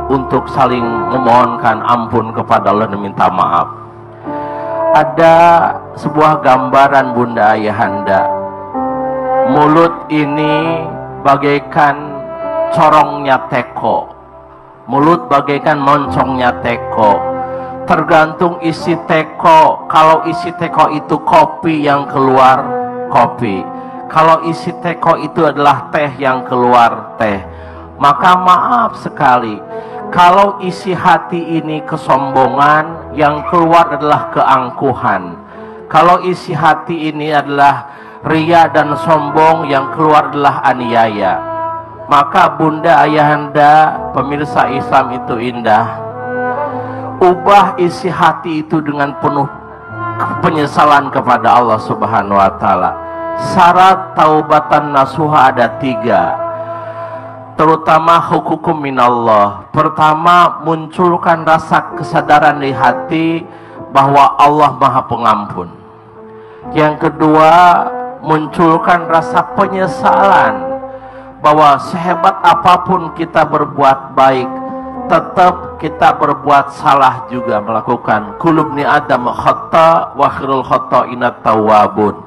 untuk saling memohonkan ampun kepada Allah dan minta maaf. Ada sebuah gambaran Bunda Ayahanda. Mulut ini bagaikan corongnya teko. Mulut bagaikan moncongnya teko. Tergantung isi teko. Kalau isi teko itu kopi, yang keluar kopi. Kalau isi teko itu adalah teh, yang keluar teh. Maka maaf sekali, kalau isi hati ini kesombongan, yang keluar adalah keangkuhan. Kalau isi hati ini adalah ria dan sombong, yang keluar adalah aniaya. Maka Bunda Ayahanda, pemirsa Islam itu indah, ubah isi hati itu dengan penuh penyesalan kepada Allah Subhanahu wa Ta'ala. Syarat taubatan nasuha ada 3, terutama hukum minallah. Pertama, munculkan rasa kesadaran di hati bahwa Allah Maha Pengampun. Yang kedua, munculkan rasa penyesalan bahwa sehebat apapun kita berbuat baik, tetap kita berbuat salah juga, melakukan kulubni adam khata wa khairul khata'inat tawwabun.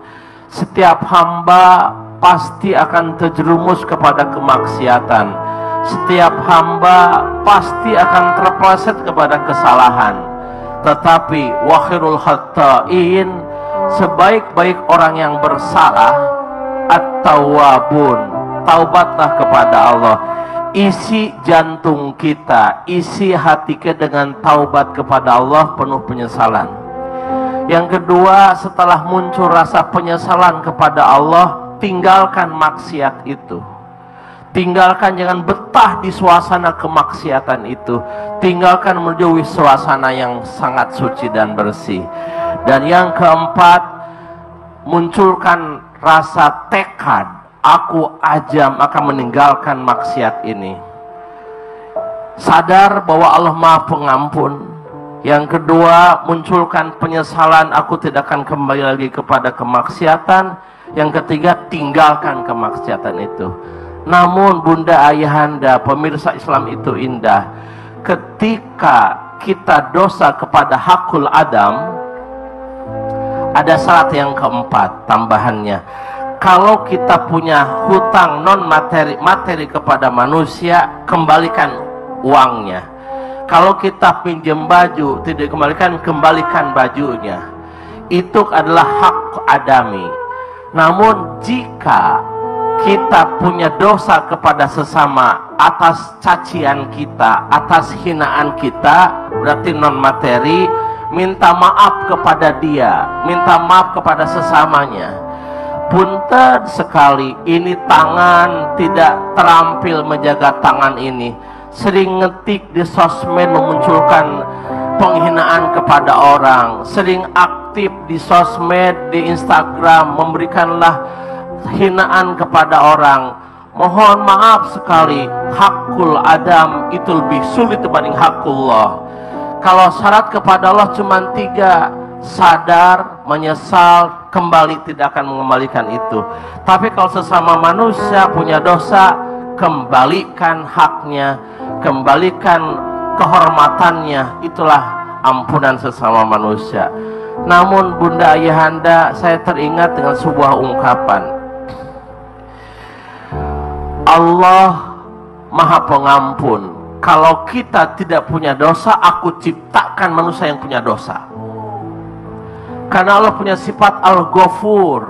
Setiap hamba pasti akan terjerumus kepada kemaksiatan. Setiap hamba pasti akan terpeleset kepada kesalahan. Tetapi wa khairul khata'in, sebaik-baik orang yang bersalah, at-tawwabun, taubatlah kepada Allah. Isi jantung kita, isi hati kita dengan taubat kepada Allah, penuh penyesalan. Yang kedua, setelah muncul rasa penyesalan kepada Allah, tinggalkan maksiat itu. Tinggalkan, jangan betah di suasana kemaksiatan itu. Tinggalkan, menjauhi suasana yang sangat suci dan bersih. Dan yang keempat, munculkan rasa tekad, aku ajam akan meninggalkan maksiat ini. Sadar bahwa Allah Maha Pengampun. Yang kedua, munculkan penyesalan, aku tidak akan kembali lagi kepada kemaksiatan. Yang ketiga, tinggalkan kemaksiatan itu. Namun Bunda Ayahanda, pemirsa Islam itu indah, ketika kita dosa kepada hakul Adam, ada syarat yang keempat tambahannya. Kalau kita punya hutang non materi kepada manusia, kembalikan uangnya. Kalau kita pinjam baju tidak dikembalikan, kembalikan bajunya. Itu adalah hak adami. Namun jika kita punya dosa kepada sesama atas cacian kita, atas hinaan kita, berarti non materi, minta maaf kepada dia, minta maaf kepada sesamanya. Punten sekali, ini tangan tidak terampil menjaga tangan ini, sering ngetik di sosmed memunculkan penghinaan kepada orang, sering aktif di sosmed, di Instagram memberikanlah hinaan kepada orang. Mohon maaf sekali, hakul Adam itu lebih sulit dibanding hakullah. Kalau syarat kepada Allah cuma 3, sadar, menyesal, kembali, tidak akan mengembalikan itu. Tapi kalau sesama manusia punya dosa, kembalikan haknya, kembalikan kehormatannya. Itulah ampunan sesama manusia. Namun Bunda Ayahanda, saya teringat dengan sebuah ungkapan, Allah Maha Pengampun. Kalau kita tidak punya dosa, aku ciptakan manusia yang punya dosa. Karena Allah punya sifat Al-Ghafur.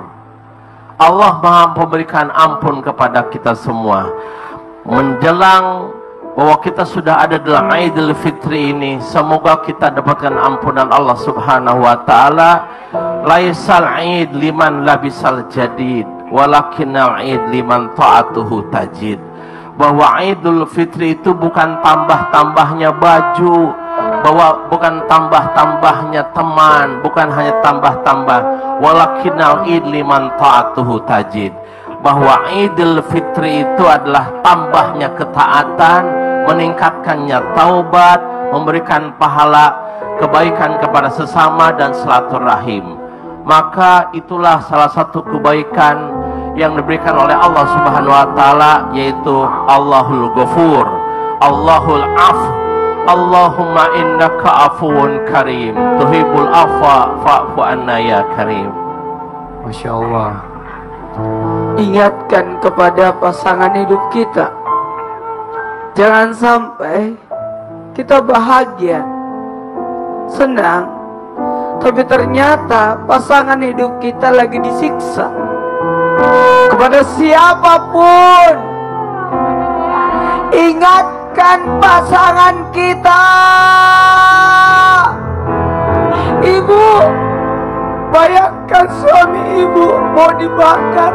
Allah Maha memberikan ampun kepada kita semua. Menjelang bahwa kita sudah ada dalam Idul Fitri ini, semoga kita dapatkan ampunan Allah Subhanahu wa Ta'ala. Laisal Id liman labisal jadid, walakinnal Id liman ta'atuhu tajid. Bahwa Idul Fitri itu bukan tambah-tambahnya baju, bahwa bukan tambah-tambahnya teman, bukan hanya tambah-tambah, walakinnal Id liman ta'atuhu tajid. Bahwa Idul Fitri itu adalah tambahnya ketaatan, meningkatkannya taubat, memberikan pahala kebaikan kepada sesama dan silaturahim. Maka itulah salah satu kebaikan yang diberikan oleh Allah Subhanahu wa taala, yaitu Allahul Ghafur, Allahul Af. Allahumma innaka afuwun karim, tuhibbul afwa fa'fu anna ya karim. Masya Allah. Ingatkan kepada pasangan hidup kita, jangan sampai kita bahagia, senang, tapi ternyata pasangan hidup kita lagi disiksa. Kepada siapapun, ingatkan pasangan kita. Ibu, bayangkan suami ibu mau dibakar.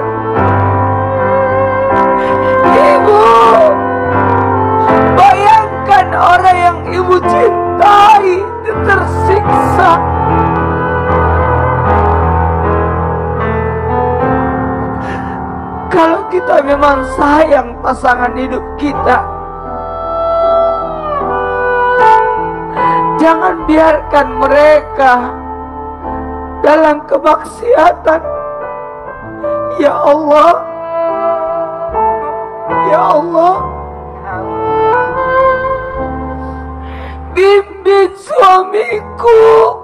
Ibu, bayangkan orang yang ibu cintai tersiksa. Kalau kita memang sayang pasangan hidup kita, jangan biarkan mereka dalam kemaksiatan. Ya Allah, ya Allah, bimbing suamiku,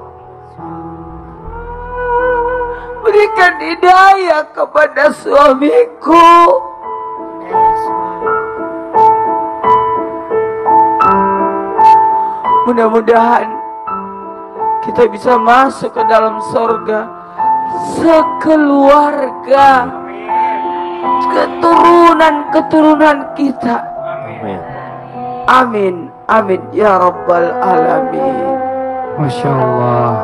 berikan hidayah kepada suamiku. Mudah-mudahan kita bisa masuk ke dalam surga sekeluarga, keturunan kita. Amin, amin ya rabbal alamin. Masya Allah.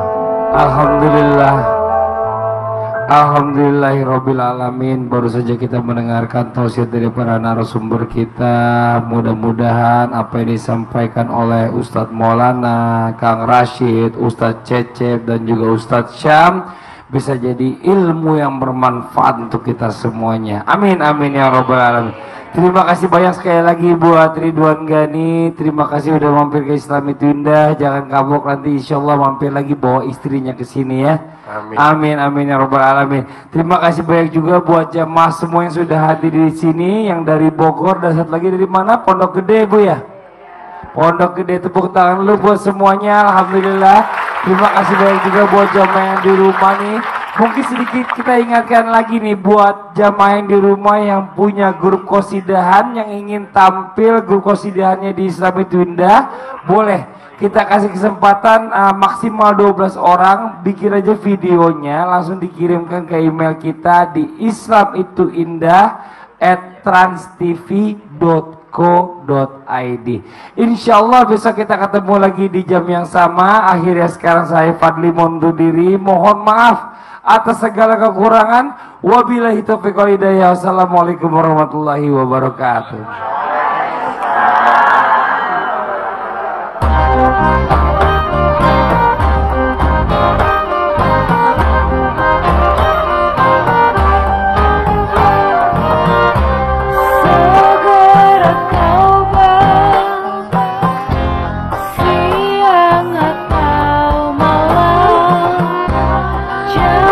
Alhamdulillah. Alhamdulillahirabbil alamin. Baru saja kita mendengarkan tausiah dari para narasumber kita. Mudah-mudahan apa yang disampaikan oleh Ustadz Maulana, Kang Rashid, Ustadz Cecep dan juga Ustadz Syam bisa jadi ilmu yang bermanfaat untuk kita semuanya. Amin amin ya rabbal alamin. Terima kasih banyak sekali lagi buat Ridwan Ghani. Terima kasih udah mampir ke Islam Itu Indah. Jangan kapok, nanti insya Allah mampir lagi bawa istrinya ke sini ya. Amin. Amin amin ya rabbal alamin. Terima kasih banyak juga buat jamaah semua yang sudah hadir di sini, yang dari Bogor dan satu lagi dari mana? Pondok Gede Bu ya. Pondok Gede, tepuk tangan lu buat semuanya. Alhamdulillah. Terima kasih banyak juga buat jamaah yang di rumah nih. Mungkin sedikit kita ingatkan lagi nih buat jamaah yang di rumah yang punya grup qosidahan yang ingin tampil grup qosidahannya di Islam Itu Indah, boleh kita kasih kesempatan maksimal 12 orang, bikin aja videonya langsung dikirimkan ke email kita di islamituindah@transtv.co.id. Insyaallah besok kita ketemu lagi di jam yang sama. Akhirnya sekarang saya Fadli mundur diri, mohon maaf atas segala kekurangan. Wabillahi taufiq wal hidayah. Wassalamualaikum warahmatullahi wabarakatuh. Segera taubat, siang atau malam, jangan